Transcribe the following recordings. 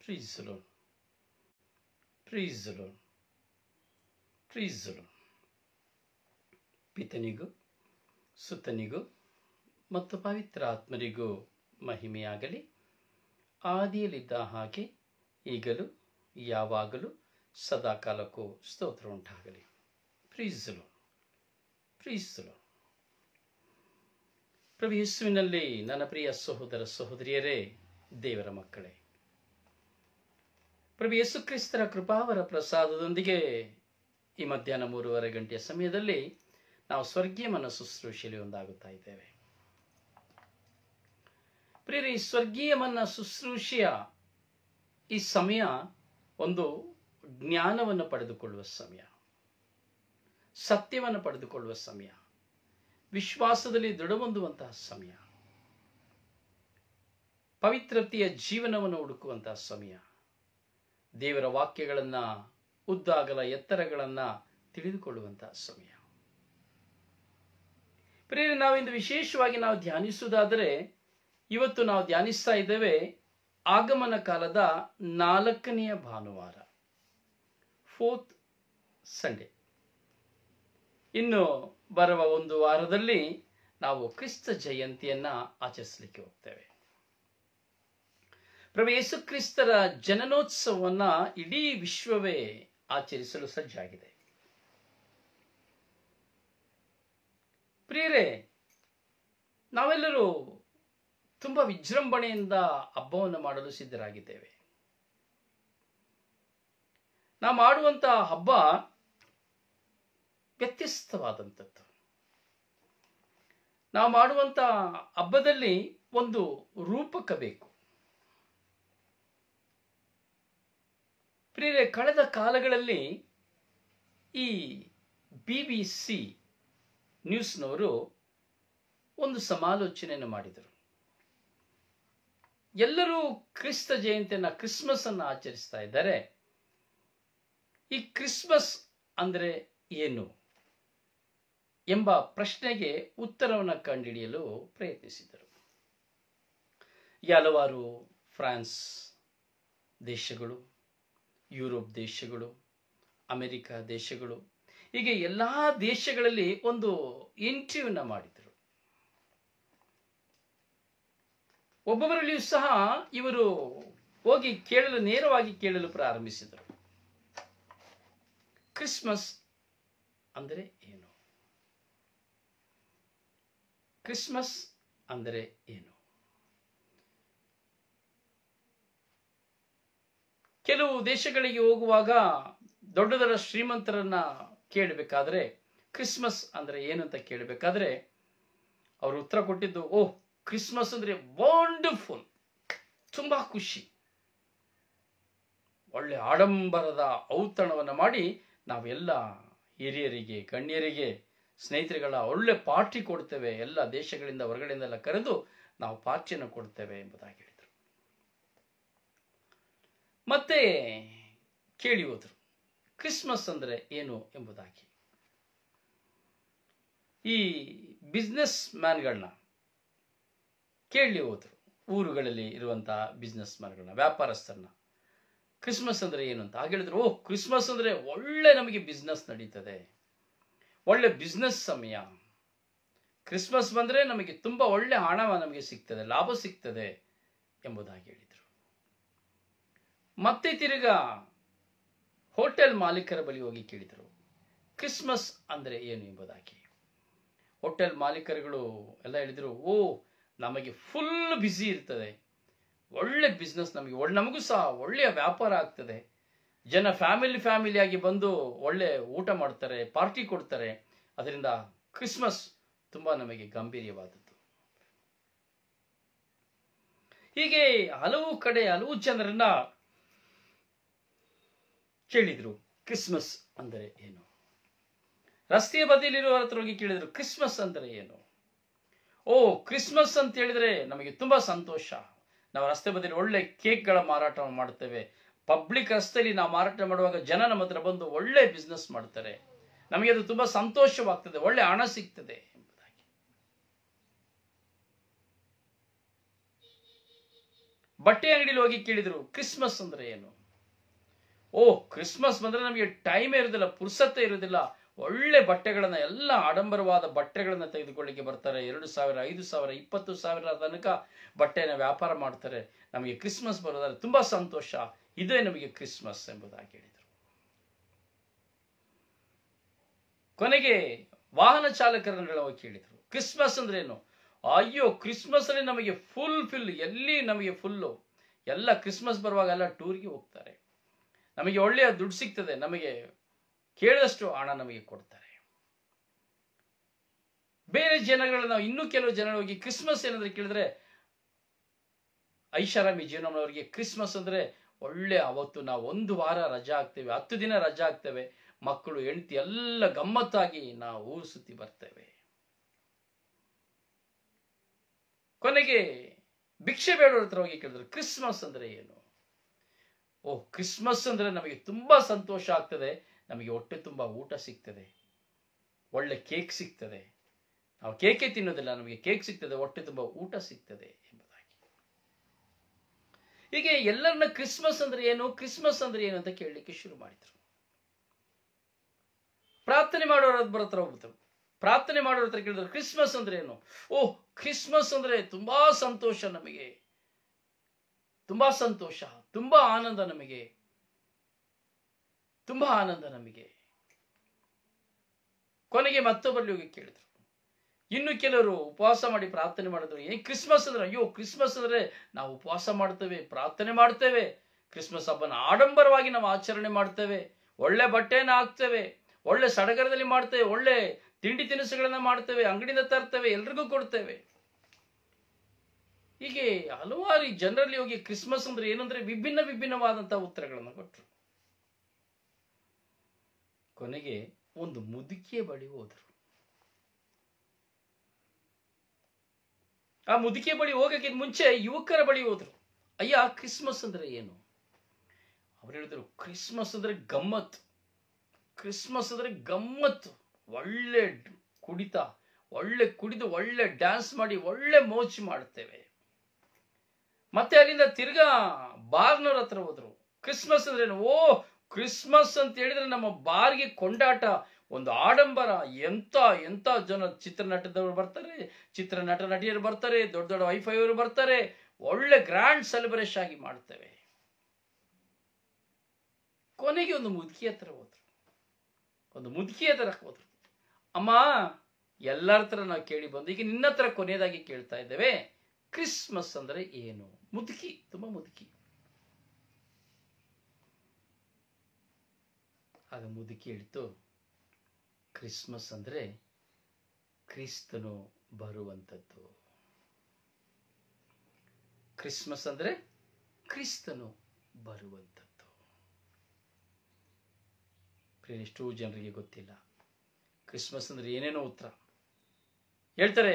Praise the Lord. Praise the Lord. Praise the Lord. ಪಿತನಿಗೂ ಸುತನಿಗೂ ಮತ್ತು ಪವಿತ್ರ ಆತ್ಮರಿಗೂ ಮಹಿಮೆಯಾಗಲಿ. ಆದಿಯಲ್ಲಿದ್ದ ಹಾಗೆ ಈಗಲೂ ಯಾವಾಗಲೂ ಸದಾಕಾಲಕ್ಕೂ ಸ್ತೋತ್ರ ಉಂಟಾಗಲಿ. Praise the lord. Praise the lord. ಪ್ರಭು ಯೇಸುವಿನಲ್ಲಿ ನನ್ನ ಪ್ರಿಯ ಸಹೋದರ ಸಹೋದರಿಯರೇ, ದೇವರ ಮಕ್ಕಳೇ, ಪ್ರಭು ಯೇಸು ಕ್ರಿಸ್ತರ ಕೃಪಾವರ ಪ್ರಸಾದದೊಂದಿಗೆ ಈ ಮಧ್ಯಾಹ್ನ 3:30 ಗಂಟೆಯ ಸಮಯದಲ್ಲಿ ನಾವು ಸ್ವರ್ಗೀಯ ಮನ ಶುಶ್ರೂಷೆಯಲ್ಲಿ ಒಂದಾಗುತ್ತಾ ಇದ್ದೇವೆ. ಪ್ರಿಯರೇ, ಈ ಸ್ವರ್ಗೀಯ ಮನ ಶುಶ್ರೂಷೆಯ ಈ ಸಮಯ ಒಂದು ಜ್ಞಾನವನ್ನು ಪಡೆದುಕೊಳ್ಳುವ ಸಮಯ, ಸತ್ಯವನ್ನು ಪಡೆದುಕೊಳ್ಳುವ ಸಮಯ, ವಿಶ್ವಾಸದಲ್ಲಿ ದೃಢಹೊಂದುವಂತಹ ಸಮಯ, ಪವಿತ್ರತೆಯ ಜೀವನವನ್ನು ಹುಡುಕುವಂತಹ ಸಮಯ, ದೇವರ ವಾಕ್ಯಗಳನ್ನು ಉದ್ದಾಗಲ ಎತ್ತರಗಳನ್ನು ತಿಳಿದುಕೊಳ್ಳುವಂತಹ ಸಮಯ. ಪ್ರಿಯರೇ, ನಾವಿಂದು ವಿಶೇಷವಾಗಿ ನಾವು ಧ್ಯಾನಿಸುವುದಾದರೆ, ಇವತ್ತು ನಾವು ಧ್ಯಾನಿಸ್ತಾ ಇದ್ದೇವೆ ಆಗಮನ ಕಾಲದ 4ನೇ ಭಾನುವಾರ, 4th ಸಂಡೇ. ಇನ್ನು ಬರುವ ಒಂದು ವಾರದಲ್ಲಿ ನಾವು ಕ್ರಿಸ್ತ ಜಯಂತಿಯನ್ನ ಆಚರಿಸಲಿಕ್ಕೆ ಹೋಗ್ತೇವೆ. ಪ್ರಭು ಯೇಸು ಕ್ರಿಸ್ತರ ಜನನೋತ್ಸವವನ್ನ ಇಡೀ ವಿಶ್ವವೇ ಆಚರಿಸಲು ಸಜ್ಜಾಗಿದೆ. ಪ್ರಿಯರೇ, ನಾವೆಲ್ಲರೂ ತುಂಬಾ ವಿಜೃಂಭಣೆಯಿಂದ ಹಬ್ಬವನ್ನು ಮಾಡಲು ಸಿದ್ಧರಾಗಿದ್ದೇವೆ. ನಾವು ಮಾಡುವಂತಹ ಹಬ್ಬ ವ್ಯತ್ಯಸ್ತವಾದಂಥದ್ದು. ನಾವು ಮಾಡುವಂತಹ ಹಬ್ಬದಲ್ಲಿ ಒಂದು ರೂಪಕ ಬೇಕು. ಪ್ರಿಯರೇ, ಕಳೆದ ಕಾಲಗಳಲ್ಲಿ ಈ BBC ನ್ಯೂಸ್ನವರು ಒಂದು ಸಮಾಲೋಚನೆಯನ್ನು ಮಾಡಿದರು. ಎಲ್ಲರೂ ಕ್ರಿಸ್ತ ಜಯಂತಿಯನ್ನ, ಕ್ರಿಸ್ಮಸ್ ಅನ್ನು ಆಚರಿಸ್ತಾ ಇದ್ದಾರೆ. ಈ ಕ್ರಿಸ್ಮಸ್ ಅಂದರೆ ಏನು ಎಂಬ ಪ್ರಶ್ನೆಗೆ ಉತ್ತರವನ್ನು ಕಂಡುಹಿಡಿಯಲು ಪ್ರಯತ್ನಿಸಿದರು. ಹಲವಾರು ಫ್ರಾನ್ಸ್ ದೇಶಗಳು, ಯುರೋಪ್ ದೇಶಗಳು, ಅಮೆರಿಕ ದೇಶಗಳು, ಹೀಗೆ ಎಲ್ಲಾ ದೇಶಗಳಲ್ಲಿ ಒಂದು ಇಂಟರ್ವ್ಯೂನ ಮಾಡಿದರು. ಒಬ್ಬೊಬ್ಬರಲ್ಲಿಯೂ ಸಹ ಇವರು ಹೋಗಿ ನೇರವಾಗಿ ಕೇಳಲು ಪ್ರಾರಂಭಿಸಿದರು. ಕ್ರಿಸ್ಮಸ್ ಅಂದರೆ ಏನು? ಕ್ರಿಸ್ಮಸ್ ಅಂದರೆ ಏನು? ಕೆಲವು ದೇಶಗಳಿಗೆ ಹೋಗುವಾಗ ದೊಡ್ಡ ದೊಡ್ಡ ಶ್ರೀಮಂತರನ್ನ ಕೇಳಬೇಕಾದ್ರೆ ಕ್ರಿಸ್ಮಸ್ ಅಂದ್ರೆ ಏನು ಅಂತ ಕೇಳಬೇಕಾದ್ರೆ ಅವರು ಉತ್ತರ ಕೊಟ್ಟಿದ್ದು, ಓಹ್, ಕ್ರಿಸ್ಮಸ್ ಅಂದ್ರೆ ವಂಡರ್ಫುಲ್, ತುಂಬಾ ಖುಷಿ, ಒಳ್ಳೆ ಆಡಂಬರದ ಔತಣವನ್ನು ಮಾಡಿ ನಾವೆಲ್ಲ ಹಿರಿಯರಿಗೆ, ಗಣ್ಯರಿಗೆ, ಸ್ನೇಹಿತರಿಗಳ ಒಳ್ಳೆ ಪಾರ್ಟಿ ಕೊಡ್ತೇವೆ, ಎಲ್ಲ ದೇಶಗಳಿಂದ ಹೊರಗಡೆಯಿಂದೆಲ್ಲ ಕರೆದು ನಾವು ಪಾರ್ಟಿಯನ್ನು ಕೊಡ್ತೇವೆ ಎಂಬುದಾಗಿ ಹೇಳಿದರು. ಮತ್ತೆ ಕೇಳಿ ಹೋದರು ಕ್ರಿಸ್ಮಸ್ ಅಂದ್ರೆ ಏನು ಎಂಬುದಾಗಿ. ಈ ಬಿಸ್ನೆಸ್ ಮ್ಯಾನ್ಗಳನ್ನ ಕೇಳಿ ಹೋದರು, ಊರುಗಳಲ್ಲಿ ಇರುವಂತಹ ಬಿಸ್ನೆಸ್ ಮ್ಯಾನ್ಗಳನ್ನ, ವ್ಯಾಪಾರಸ್ಥರನ್ನ, ಕ್ರಿಸ್ಮಸ್ ಅಂದ್ರೆ ಏನು ಅಂತ. ಹಾಗೆ ಹೇಳಿದ್ರು, ಓಹ್, ಕ್ರಿಸ್ಮಸ್ ಅಂದ್ರೆ ಒಳ್ಳೆ ನಮಗೆ ಬಿಸ್ನೆಸ್ ನಡೀತದೆ, ಒಳ್ಳೆ ಬಿಸ್ನೆಸ್ ಸಮಯ, ಕ್ರಿಸ್ಮಸ್ ಬಂದ್ರೆ ನಮಗೆ ತುಂಬಾ ಒಳ್ಳೆ ಹಣ ನಮಗೆ ಸಿಗ್ತದೆ, ಲಾಭ ಸಿಗ್ತದೆ ಎಂಬುದಾಗಿ ಹೇಳಿದರು. ಮತ್ತೆ ತಿರುಗಾ ಹೋಟೆಲ್ ಮಾಲೀಕರ ಬಳಿ ಹೋಗಿ ಕೇಳಿದರು, ಕ್ರಿಸ್ಮಸ್ ಅಂದ್ರೆ ಏನು ಎಂಬುದಾಗಿ. ಹೋಟೆಲ್ ಮಾಲೀಕರುಗಳು ಎಲ್ಲ ಹೇಳಿದರು, ಓ, ನಮಗೆ ಫುಲ್ ಬ್ಯುಸಿ ಇರ್ತದೆ, ಒಳ್ಳೆ ಬಿಸ್ನೆಸ್, ನಮಗೂ ಸಹ ಒಳ್ಳೆಯ ವ್ಯಾಪಾರ ಆಗ್ತದೆ, ಜನ ಫ್ಯಾಮಿಲಿಯಾಗಿ ಬಂದು ಒಳ್ಳೆ ಊಟ ಮಾಡ್ತಾರೆ, ಪಾರ್ಟಿ ಕೊಡ್ತಾರೆ, ಅದರಿಂದ ಕ್ರಿಸ್ಮಸ್ ತುಂಬಾ ನಮಗೆ ಗಂಭೀರವಾದದ್ದು. ಹೀಗೆ ಹಲವು ಕಡೆ ಹಲವು ಜನರನ್ನ ಕೇಳಿದ್ರು, ಕ್ರಿಸ್ಮಸ್ ಅಂದರೆ ಏನು. ರಸ್ತೆಯ ಬದಿಯಲ್ಲಿರುವವರ ಹತ್ರ ಹೋಗಿ ಕೇಳಿದ್ರು, ಕ್ರಿಸ್ಮಸ್ ಅಂದರೆ ಏನು. ಓ, ಕ್ರಿಸ್ಮಸ್ ಅಂತ ಹೇಳಿದ್ರೆ ನಮಗೆ ತುಂಬಾ ಸಂತೋಷ, ನಾವು ರಸ್ತೆ ಬದಿಯಲ್ಲಿ ಒಳ್ಳೆ ಕೇಕ್ಗಳ ಮಾರಾಟ ಮಾಡ್ತೇವೆ, ಪಬ್ಲಿಕ್ ರಸ್ತೆಯಲ್ಲಿ ನಾವು ಮಾರಾಟ ಮಾಡುವಾಗ ಜನ ನಮ್ಮ ಹತ್ರ ಬಂದು ಒಳ್ಳೆ ಬಿಸ್ನೆಸ್ ಮಾಡ್ತಾರೆ, ನಮಗೆ ಅದು ತುಂಬಾ ಸಂತೋಷವಾಗ್ತದೆ, ಒಳ್ಳೆ ಹಣ ಸಿಗ್ತದೆ ಎಂಬುದಾಗಿ. ಬಟ್ಟೆ ಅಂಗಡಿಲಿ ಹೋಗಿ ಕೇಳಿದ್ರು ಕ್ರಿಸ್ಮಸ್ ಅಂದ್ರೆ ಏನು. ಓ, ಕ್ರಿಸ್ಮಸ್ ಬಂದ್ರೆ ನಮಗೆ ಟೈಮೇ ಇರೋದಿಲ್ಲ, ಪುರ್ಸತ್ತೆ ಇರೋದಿಲ್ಲ. ಒಳ್ಳೆ ಬಟ್ಟೆಗಳನ್ನ, ಎಲ್ಲ ಆಡಂಬರವಾದ ಬಟ್ಟೆಗಳನ್ನ ತೆಗೆದುಕೊಳ್ಳಿಕ್ಕೆ ಬರ್ತಾರೆ. 2,000, 5,000, 20,000 ತನಕ ಬಟ್ಟೆನ ವ್ಯಾಪಾರ ಮಾಡ್ತಾರೆ. ನಮಗೆ ಕ್ರಿಸ್ಮಸ್ ಬರೋದಾದ್ರೆ ತುಂಬಾ ಸಂತೋಷ, ಇದೇ ನಮಗೆ ಕ್ರಿಸ್ಮಸ್ ಎಂಬುದಾಗಿ ಹೇಳಿದರು. ಕೊನೆಗೆ ವಾಹನ ಚಾಲಕರನ್ನ ಹೋಗಿ ಕೇಳಿದ್ರು ಕ್ರಿಸ್ಮಸ್ ಅಂದ್ರೆ ಏನು. ಅಯ್ಯೋ, ಕ್ರಿಸ್ಮಸ್ ಅಲ್ಲಿ ನಮಗೆ ಫುಲ್ ಎಲ್ಲಿ ನಮಗೆ ಫುಲ್ಲು, ಎಲ್ಲ ಕ್ರಿಸ್ಮಸ್ ಬರುವಾಗ ಎಲ್ಲ ಟೂರ್ಗೆ ಹೋಗ್ತಾರೆ, ನಮಗೆ ಒಳ್ಳೆಯ ದುಡ್ಡು ಸಿಗ್ತದೆ, ನಮಗೆ ಕೇಳಿದಷ್ಟು ಹಣ ನಮಗೆ ಕೊಡ್ತಾರೆ. ಬೇರೆ ಜನಗಳನ್ನ, ಇನ್ನೂ ಕೆಲವು ಜನ ಹೋಗಿ ಕ್ರಿಸ್ಮಸ್ ಏನಂದ್ರೆ ಕೇಳಿದ್ರೆ, ಐಷಾರಾಮಿ ಜೀವನವರಿಗೆ ಕ್ರಿಸ್ಮಸ್ ಅಂದ್ರೆ ಒಳ್ಳೆ, ಅವತ್ತು ನಾವು 1 ವಾರ ರಜಾ ಆಗ್ತೇವೆ, 10 ದಿನ ರಜಾ ಆಗ್ತೇವೆ, ಮಕ್ಕಳು ಹೆಂಡತಿ ಎಲ್ಲ ಗಮ್ಮತ್ತಾಗಿ ನಾವು ಊರು ಸುತ್ತಿ ಬರ್ತೇವೆ. ಕೊನೆಗೆ ಭಿಕ್ಷೆ ಬೇಡವ್ರ ಹತ್ರ ಹೋಗಿ ಕೇಳಿದ್ರು ಕ್ರಿಸ್ಮಸ್ ಅಂದ್ರೆ ಏನು. ಓ, ಕ್ರಿಸ್ಮಸ್ ಅಂದ್ರೆ ನಮಗೆ ತುಂಬಾ ಸಂತೋಷ ಆಗ್ತದೆ, ನಮಗೆ ಹೊಟ್ಟೆ ತುಂಬಾ ಊಟ ಸಿಗ್ತದೆ, ಒಳ್ಳೆ ಕೇಕ್ ಸಿಗ್ತದೆ, ನಾವು ಕೇಕೆ ತಿನ್ನೋದಿಲ್ಲ, ನಮಗೆ ಕೇಕ್ ಸಿಗ್ತದೆ, ಹೊಟ್ಟೆ ತುಂಬಾ ಊಟ ಸಿಗ್ತದೆ ಎಂಬುದಾಗಿ. ಹೀಗೆ ಎಲ್ಲರನ್ನ ಕ್ರಿಸ್ಮಸ್ ಅಂದ್ರೆ ಏನು, ಕ್ರಿಸ್ಮಸ್ ಅಂದ್ರೆ ಏನು ಅಂತ ಕೇಳಲಿಕ್ಕೆ ಶುರು ಮಾಡಿದ್ರು. ಪ್ರಾರ್ಥನೆ ಮಾಡೋರ ಹತ್ರ ಹೋಗ್ಬಿಟ್ರು. ಪ್ರಾರ್ಥನೆ ಮಾಡೋರ ಹತ್ರ ಕೇಳಿದ್ರು ಕ್ರಿಸ್ಮಸ್ ಅಂದ್ರೆ ಏನು. ಓ, ಕ್ರಿಸ್ಮಸ್ ಅಂದ್ರೆ ತುಂಬಾ ಸಂತೋಷ, ನಮಗೆ ತುಂಬಾ ಸಂತೋಷ, ತುಂಬಾ ಆನಂದ, ನಮಗೆ ತುಂಬಾ ಆನಂದ ನಮಗೆ. ಕೊನೆಗೆ ಮತ್ತೊಬ್ಬರಲ್ಲಿ ಹೋಗಿ ಕೇಳಿದ್ರು. ಇನ್ನು ಕೆಲವರು ಉಪವಾಸ ಮಾಡಿ ಪ್ರಾರ್ಥನೆ ಮಾಡಿದ್ರು. ಏನ್ ಕ್ರಿಸ್ಮಸ್ ಅಂದ್ರೆ, ಅಯ್ಯೋ, ಕ್ರಿಸ್ಮಸ್ ಅಂದ್ರೆ ನಾವು ಉಪವಾಸ ಮಾಡ್ತೇವೆ, ಪ್ರಾರ್ಥನೆ ಮಾಡ್ತೇವೆ, ಕ್ರಿಸ್ಮಸ್ ಹಬ್ಬನ ಆಡಂಬರವಾಗಿ ನಾವು ಆಚರಣೆ ಮಾಡ್ತೇವೆ, ಒಳ್ಳೆ ಬಟ್ಟೆನ ಹಾಕ್ತೇವೆ, ಒಳ್ಳೆ ಸಡಗರದಲ್ಲಿ ಮಾಡ್ತೇವೆ, ಒಳ್ಳೆ ತಿಂಡಿ ತಿನಿಸುಗಳನ್ನ ಮಾಡ್ತೇವೆ, ಅಂಗಡಿಯಿಂದ ತರ್ತೇವೆ, ಎಲ್ರಿಗೂ ಕೊಡ್ತೇವೆ. ಹೀಗೆ ಹಲವಾರು ಜನರಲ್ಲಿ ಹೋಗಿ ಕ್ರಿಸ್ಮಸ್ ಅಂದ್ರೆ ಏನಂದ್ರೆ ವಿಭಿನ್ನವಾದಂತಹ ಉತ್ತರಗಳನ್ನು ಕೊಟ್ಟರು. ಕೊನೆಗೆ ಒಂದು ಮುದುಕಿಯ ಬಳಿ ಹೋದರು. ಆ ಮುದುಕಿಯ ಬಳಿ ಹೋಗಕ್ಕೆ ಮುಂಚೆ ಯುವಕರ ಬಳಿ ಹೋದ್ರು. ಅಯ್ಯ, ಕ್ರಿಸ್ಮಸ್ ಅಂದ್ರೆ ಏನು. ಅವ್ರು ಹೇಳಿದ್ರು ಕ್ರಿಸ್ಮಸ್ ಅಂದ್ರೆ ಗಮ್ಮತ್ತು, ಕ್ರಿಸ್ಮಸ್ ಅಂದ್ರೆ ಗಮ್ಮತ್ತು, ಒಳ್ಳೆ ಕುಡಿತ, ಒಳ್ಳೆ ಕುಡಿದು ಒಳ್ಳೆ ಡ್ಯಾನ್ಸ್ ಮಾಡಿ ಒಳ್ಳೆ ಮೋಜು ಮಾಡ್ತೇವೆ. ಮತ್ತೆ ಅಲ್ಲಿಂದ ತಿರ್ಗಾ ಬಾರ್ನವ್ರ ಹತ್ರ ಹೋದ್ರು. ಕ್ರಿಸ್ಮಸ್ ಅಂದ್ರೆ ಏನು. ಓ, ಕ್ರಿಸ್ಮಸ್ ಅಂತ ಹೇಳಿದ್ರೆ ನಮ್ಮ ಬಾರ್ಗೆ ಕೊಂಡಾಟ, ಒಂದು ಆಡಂಬರ, ಎಂತ ಜನ, ಚಿತ್ರನಟದವರು ಬರ್ತಾರೆ, ಚಿತ್ರನಟ ನಟಿಯರು ಬರ್ತಾರೆ, ದೊಡ್ಡ ದೊಡ್ಡ ವೈಫೈ ಅವರು ಬರ್ತಾರೆ, ಒಳ್ಳೆ ಗ್ರ್ಯಾಂಡ್ ಸೆಲೆಬ್ರೇಷನ್ ಆಗಿ ಮಾಡ್ತೇವೆ. ಕೊನೆಗೆ ಒಂದು ಮುದುಕಿ ಹತ್ರ ಹೋದ್ರು. ಅಮ್ಮ, ಎಲ್ಲರ ಹತ್ರ ನಾವು ಕೇಳಿ ಬಂದು ಈಗ ನಿನ್ನ ಹತ್ರ ಕೊನೆಯದಾಗಿ ಕೇಳ್ತಾ ಇದ್ದೇವೆ, ಕ್ರಿಸ್ಮಸ್ ಅಂದ್ರೆ ಏನು. ಮುದುಕಿ, ತುಂಬಾ ಮುದುಕಿ. ಆಗ ಮುದುಕಿ ಹೇಳ್ತು, ಕ್ರಿಸ್ಮಸ್ ಅಂದ್ರೆ ಕ್ರಿಸ್ತನು ಬರುವಂಥದ್ದು. ಕ್ರಿಸ್ಮಸ್ ಅಂದ್ರೆ ಕ್ರಿಸ್ತನು ಬರುವಂಥದ್ದು. ಎಷ್ಟೋ ಜನರಿಗೆ ಗೊತ್ತಿಲ್ಲ ಕ್ರಿಸ್ಮಸ್ ಅಂದ್ರೆ ಏನೇನೋ ಉತ್ತರ ಹೇಳ್ತಾರೆ.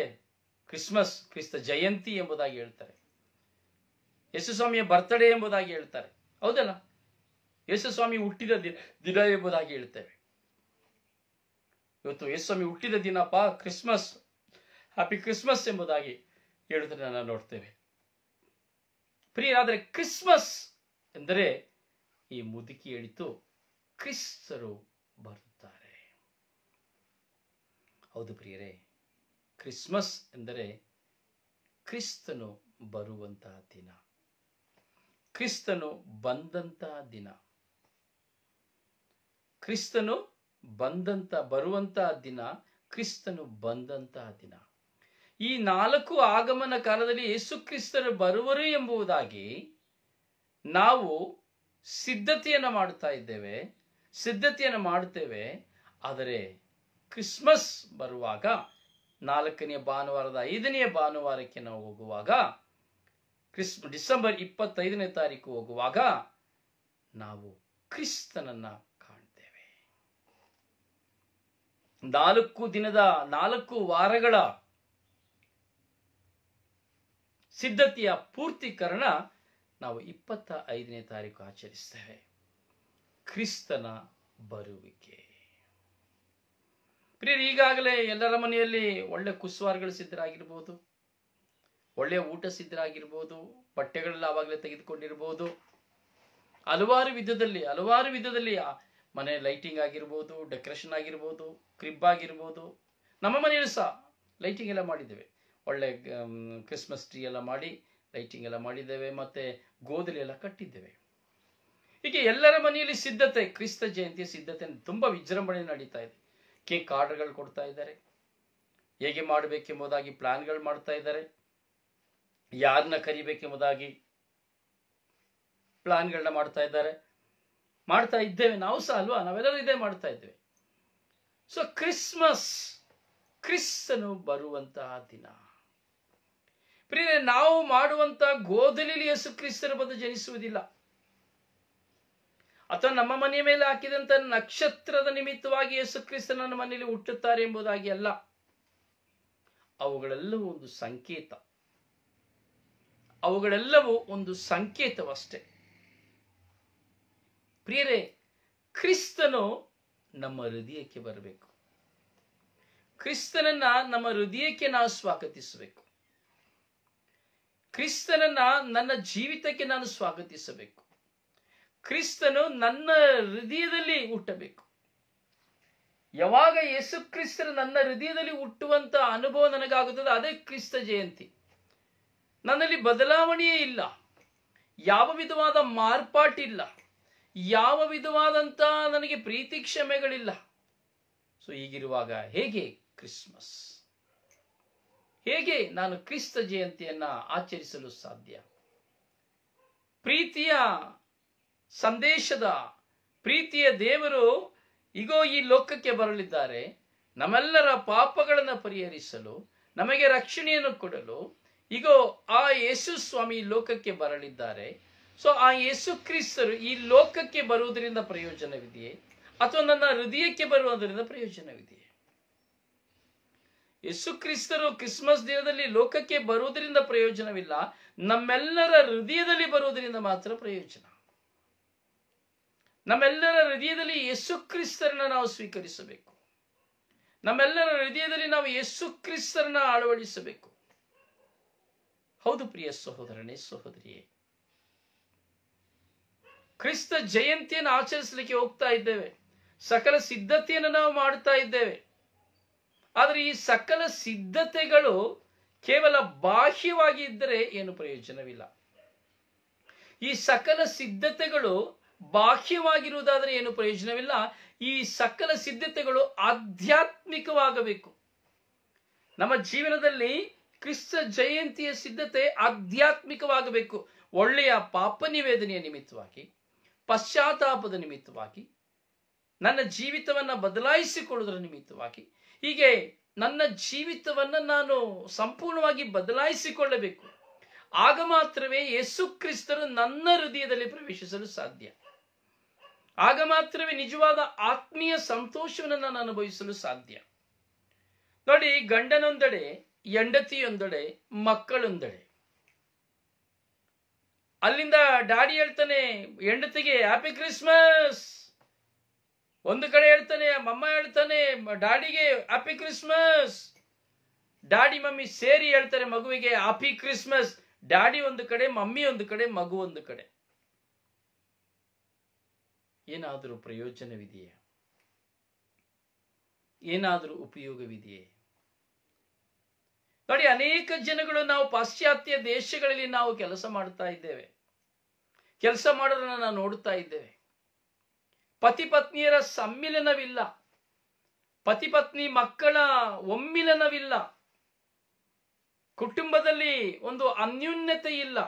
ಕ್ರಿಸ್ಮಸ್ ಕ್ರಿಸ್ತ ಜಯಂತಿ ಎಂಬುದಾಗಿ ಹೇಳ್ತಾರೆ, ಯೇಸುಸ್ವಾಮಿಯ ಬರ್ತ್ಡೇ ಎಂಬುದಾಗಿ ಹೇಳ್ತಾರೆ, ಹೌದಲ್ಲ, ಯೇಸುಸ್ವಾಮಿ ಹುಟ್ಟಿದ ದಿನ ಎಂಬುದಾಗಿ ಹೇಳ್ತೇವೆ. ಇವತ್ತು ಯೇಸುಸ್ವಾಮಿ ಹುಟ್ಟಿದ ದಿನಪ್ಪ, ಕ್ರಿಸ್ಮಸ್, ಹ್ಯಾಪಿ ಕ್ರಿಸ್ಮಸ್ ಎಂಬುದಾಗಿ ಹೇಳುವುದನ್ನು ನಾವು ನೋಡ್ತೇವೆ. ಪ್ರಿಯರಾದರೆ ಕ್ರಿಸ್ಮಸ್ ಎಂದರೆ ಈ ಮುದುಕಿ ಹೇಳಿತು, ಕ್ರಿಸ್ತರು ಬರುತ್ತಾರೆ. ಹೌದು ಪ್ರಿಯರೇ, ಕ್ರಿಸ್ಮಸ್ ಎಂದರೆ ಕ್ರಿಸ್ತನು ಬರುವಂತಹ ದಿನ, ಕ್ರಿಸ್ತನು ಬಂದಂತಹ ದಿನ, ಕ್ರಿಸ್ತನು ಬರುವಂತಹ ದಿನ, ಕ್ರಿಸ್ತನು ಬಂದಂತಹ ದಿನ. ಈ 4 ಆಗಮನ ಕಾಲದಲ್ಲಿ ಯೇಸು ಕ್ರಿಸ್ತರು ಬರುವರು ಎಂಬುದಾಗಿ ನಾವು ಸಿದ್ಧತೆಯನ್ನು ಮಾಡುತ್ತೇವೆ. ಆದರೆ ಕ್ರಿಸ್ಮಸ್ ಬರುವಾಗ 4ನೇ ಭಾನುವಾರದ 5ನೇ ಭಾನುವಾರಕ್ಕೆ ನಾವು ಹೋಗುವಾಗ, ಡಿಸೆಂಬರ್ 25ನೇ ತಾರೀಕು ಹೋಗುವಾಗ ನಾವು ಕ್ರಿಸ್ತನನ್ನ ಕಾಣ್ತೇವೆ. 4 ವಾರಗಳ ಸಿದ್ಧತೆಯ ಪೂರ್ತೀಕರಣ ನಾವು 25ನೇ ತಾರೀಕು ಆಚರಿಸ್ತೇವೆ. ಕ್ರಿಸ್ತನ ಬರುವಿಕೆ. ಪ್ರಿಯರೇ, ಈಗಾಗಲೇ ಎಲ್ಲರ ಮನೆಯಲ್ಲಿ ಒಳ್ಳೆ ಕುಸ್ವಾರಗಳು ಸಿದ್ಧರಾಗಿರ್ಬೋದು, ಒಳ್ಳೆಯ ಊಟ ಸಿದ್ಧರಾಗಿರ್ಬೋದು, ಬಟ್ಟೆಗಳೆಲ್ಲ ಆವಾಗಲೇ ತೆಗೆದುಕೊಂಡಿರ್ಬೋದು, ಹಲವಾರು ವಿಧದಲ್ಲಿ ಮನೆ ಲೈಟಿಂಗ್ ಆಗಿರ್ಬೋದು, ಡೆಕೋರೇಷನ್ ಆಗಿರ್ಬೋದು, ಕ್ರಿಬ್ ಆಗಿರ್ಬೋದು. ನಮ್ಮ ಮನೆಯಲ್ಲೂ ಸಹ ಲೈಟಿಂಗ್ ಎಲ್ಲ ಮಾಡಿದ್ದೇವೆ. ಒಳ್ಳೆ ಕ್ರಿಸ್ಮಸ್ ಟ್ರೀ ಎಲ್ಲ ಮಾಡಿ ಲೈಟಿಂಗ್ ಎಲ್ಲ ಮಾಡಿದ್ದೇವೆ, ಮತ್ತೆ ಗೋಧಲಿ ಎಲ್ಲ ಕಟ್ಟಿದ್ದೇವೆ. ಹೀಗೆ ಎಲ್ಲರ ಮನೆಯಲ್ಲಿ ಸಿದ್ಧತೆ, ಕ್ರಿಸ್ತ ಜಯಂತಿಯ ಸಿದ್ಧತೆ ತುಂಬಾ ವಿಜೃಂಭಣೆ ನಡೀತಾ ಇದೆ. ಕೇಕ್ ಆರ್ಡರ್ಗಳು ಕೊಡ್ತಾ ಇದ್ದಾರೆ, ಹೇಗೆ ಮಾಡಬೇಕೆಂಬುದಾಗಿ ಪ್ಲಾನ್ಗಳು ಮಾಡ್ತಾ ಇದ್ದಾರೆ, ಯಾರನ್ನ ಕರಿಬೇಕೆಂಬುದಾಗಿ ಪ್ಲಾನ್ಗಳನ್ನ ಮಾಡ್ತಾ ಇದ್ದೇವೆ. ನಾವು ಸಹ ಅಲ್ವಾ, ನಾವೆಲ್ಲರೂ ಇದೇ ಮಾಡ್ತಾ ಇದ್ದೇವೆ. ಸೊ ಕ್ರಿಸ್ಮಸ್, ಕ್ರಿಸ್ತನು ಬರುವಂತಹ ದಿನ. ಪ್ರಿಯರೇ, ನಾವು ಮಾಡುವಂತಹ ಗೋಧಲಿಯಲ್ಲಿ ಯೇಸು ಕ್ರಿಸ್ತನ ಬಂದು ಜನಿಸುವುದಿಲ್ಲ, ಅಥವಾ ನಮ್ಮ ಮನೆಯ ಮೇಲೆ ಹಾಕಿದಂತ ನಕ್ಷತ್ರದ ನಿಮಿತ್ತವಾಗಿ ಯೇಸು ಕ್ರಿಸ್ತನ ನನ್ನ ಮನೆಯಲ್ಲಿ ಹುಟ್ಟುತ್ತಾರೆ ಎಂಬುದಾಗಿ ಅಲ್ಲ. ಅವುಗಳೆಲ್ಲವೂ ಒಂದು ಸಂಕೇತ, ಅವುಗಳೆಲ್ಲವೂ ಒಂದು ಸಂಕೇತವಷ್ಟೇ. ಪ್ರಿಯರೇ, ಕ್ರಿಸ್ತನು ನಮ್ಮ ಹೃದಯಕ್ಕೆ ಬರಬೇಕು. ಕ್ರಿಸ್ತನನ್ನ ನಮ್ಮ ಹೃದಯಕ್ಕೆ ನಾವು ಸ್ವಾಗತಿಸಬೇಕು. ಕ್ರಿಸ್ತನನ್ನ ನನ್ನ ಜೀವಿತಕ್ಕೆ ನಾನು ಸ್ವಾಗತಿಸಬೇಕು. ಕ್ರಿಸ್ತನು ನನ್ನ ಹೃದಯದಲ್ಲಿ ಹುಟ್ಟಬೇಕು. ಯಾವಾಗ ಯೇಸು ಕ್ರಿಸ್ತನು ನನ್ನ ಹೃದಯದಲ್ಲಿ ಹುಟ್ಟುವಂತ ಅನುಭವ ನನಗಾಗುತ್ತದೆ, ಅದೇ ಕ್ರಿಸ್ತ ಜಯಂತಿ. ನನ್ನಲ್ಲಿ ಬದಲಾವಣೆಯೇ ಇಲ್ಲ, ಯಾವ ವಿಧವಾದ ಮಾರ್ಪಾಟಿಲ್ಲ, ಯಾವ ವಿಧವಾದಂತ ನನಗೆ ಪ್ರೀತಿ ಕ್ಷಮೆಗಳಿಲ್ಲ. ಸೊ ಹೀಗಿರುವಾಗ ಹೇಗೆ ಕ್ರಿಸ್ಮಸ್, ಹೇಗೆ ನಾನು ಕ್ರಿಸ್ತ ಜಯಂತಿಯನ್ನ ಆಚರಿಸಲು ಸಾಧ್ಯ? ಪ್ರೀತಿಯ ಸಂದೇಶದ, ಪ್ರೀತಿಯ ದೇವರು ಈಗೋ ಈ ಲೋಕಕ್ಕೆ ಬರಲಿದ್ದಾರೆ, ನಮ್ಮೆಲ್ಲರ ಪಾಪಗಳನ್ನು ಪರಿಹರಿಸಲು, ನಮಗೆ ರಕ್ಷಣೆಯನ್ನು ಕೊಡಲು ಈಗೋ ಆ ಯೇಸು ಸ್ವಾಮಿ ಈ ಲೋಕಕ್ಕೆ ಬರಲಿದ್ದಾರೆ. ಸೊ ಆ ಯೇಸು ಕ್ರಿಸ್ತರು ಈ ಲೋಕಕ್ಕೆ ಬರುವುದರಿಂದ ಪ್ರಯೋಜನವಿದೆಯೇ, ಅಥವಾ ನನ್ನ ಹೃದಯಕ್ಕೆ ಬರುವುದರಿಂದ ಪ್ರಯೋಜನವಿದೆಯೇ? ಯೇಸು ಕ್ರಿಸ್ತರು ಕ್ರಿಸ್ಮಸ್ ದಿನದಲ್ಲಿ ಲೋಕಕ್ಕೆ ಬರುವುದರಿಂದ ಪ್ರಯೋಜನವಿಲ್ಲ, ನಮ್ಮೆಲ್ಲರ ಹೃದಯದಲ್ಲಿ ಬರುವುದರಿಂದ ಮಾತ್ರ ಪ್ರಯೋಜನ. ನಮ್ಮೆಲ್ಲರ ಹೃದಯದಲ್ಲಿ ಯೇಸು ಕ್ರಿಸ್ತರನ್ನ ನಾವು ಸ್ವೀಕರಿಸಬೇಕು. ನಮ್ಮೆಲ್ಲರ ಹೃದಯದಲ್ಲಿ ನಾವು ಯೇಸು ಕ್ರಿಸ್ತರನ್ನ ಅಳವಡಿಸಬೇಕು. ಹೌದು ಪ್ರಿಯ ಸಹೋದರನೇ, ಸಹೋದರಿಯೇ, ಕ್ರಿಸ್ತ ಜಯಂತಿಯನ್ನು ಆಚರಿಸಲಿಕ್ಕೆ ಹೋಗ್ತಾ ಇದ್ದೇವೆ. ಸಕಲ ಸಿದ್ಧತೆಯನ್ನು ನಾವು ಮಾಡ್ತಾ ಇದ್ದೇವೆ. ಆದರೆ ಈ ಸಕಲ ಸಿದ್ಧತೆಗಳು ಕೇವಲ ಬಾಹ್ಯವಾಗಿ ಇದ್ದರೆ ಏನು ಪ್ರಯೋಜನವಿಲ್ಲ. ಈ ಸಕಲ ಸಿದ್ಧತೆಗಳು ಬಾಹ್ಯವಾಗಿರುವುದಾದರೆ ಏನು ಪ್ರಯೋಜನವಿಲ್ಲ. ಈ ಸಕಲ ಸಿದ್ಧತೆಗಳು ಆಧ್ಯಾತ್ಮಿಕವಾಗಬೇಕು. ನಮ್ಮ ಜೀವನದಲ್ಲಿ ಕ್ರಿಸ್ತ ಜಯಂತಿಯ ಸಿದ್ಧತೆ ಆಧ್ಯಾತ್ಮಿಕವಾಗಬೇಕು. ಒಳ್ಳೆಯ ಪಾಪ ನಿವೇದನೆಯ ನಿಮಿತ್ತವಾಗಿ, ಪಶ್ಚಾತ್ತಾಪದ ನಿಮಿತ್ತವಾಗಿ, ನನ್ನ ಜೀವಿತವನ್ನ ಬದಲಾಯಿಸಿಕೊಳ್ಳುವುದರ ನಿಮಿತ್ತವಾಗಿ, ಹೀಗೆ ನನ್ನ ಜೀವಿತವನ್ನ ನಾನು ಸಂಪೂರ್ಣವಾಗಿ ಬದಲಾಯಿಸಿಕೊಳ್ಳಬೇಕು. ಆಗ ಮಾತ್ರವೇ ಯೇಸು ಕ್ರಿಸ್ತರು ನನ್ನ ಹೃದಯದಲ್ಲಿ ಪ್ರವೇಶಿಸಲು ಸಾಧ್ಯ. ಆಗ ಮಾತ್ರವೇ ನಿಜವಾದ ಆತ್ಮೀಯ ಸಂತೋಷವನ್ನು ನಾನು ಅನುಭವಿಸಲು ಸಾಧ್ಯ. ನೋಡಿ, ಗಂಡನೊಂದೆಡೆ, ಹೆಂಡತಿಯೊಂದೆಡೆ, ಮಕ್ಕಳೊಂದೆಡೆ. ಅಲ್ಲಿಂದ ಡ್ಯಾಡಿ ಹೇಳ್ತಾನೆ ಹೆಂಡತಿಗೆ ಹ್ಯಾಪಿ ಕ್ರಿಸ್ಮಸ್, ಒಂದು ಕಡೆ ಹೇಳ್ತಾನೆ, ಮಮ್ಮ ಹೇಳ್ತಾನೆ ಡ್ಯಾಡಿಗೆ ಹ್ಯಾಪಿ ಕ್ರಿಸ್ಮಸ್. ಡ್ಯಾಡಿ ಮಮ್ಮಿ ಸೇರಿ ಹೇಳ್ತಾರೆ ಮಗುವಿಗೆ ಹ್ಯಾಪಿ ಕ್ರಿಸ್ಮಸ್. ಡ್ಯಾಡಿ ಒಂದು ಕಡೆ, ಮಮ್ಮಿ ಒಂದು ಕಡೆ, ಮಗು ಒಂದು ಕಡೆ. ಏನಾದರೂ ಪ್ರಯೋಜನವಿದೆಯೇ? ಏನಾದರೂ ಉಪಯೋಗವಿದೆಯೇ? ನೋಡಿ, ಅನೇಕ ಜನಗಳು ನಾವು ಪಾಶ್ಚಾತ್ಯ ದೇಶಗಳಲ್ಲಿ ನಾವು ಕೆಲಸ ಮಾಡ್ತಾ ಇದ್ದೇವೆ, ಕೆಲಸ ಮಾಡೋದನ್ನ ನಾವು ನೋಡುತ್ತಾ ಇದ್ದೇವೆ. ಪತಿ ಪತ್ನಿಯರ ಸಮ್ಮಿಲನವಿಲ್ಲ, ಪತಿ ಪತ್ನಿ ಮಕ್ಕಳ ಒಮ್ಮಿಲನವಿಲ್ಲ, ಕುಟುಂಬದಲ್ಲಿ ಒಂದು ಅನ್ಯೂನ್ಯತೆ ಇಲ್ಲ.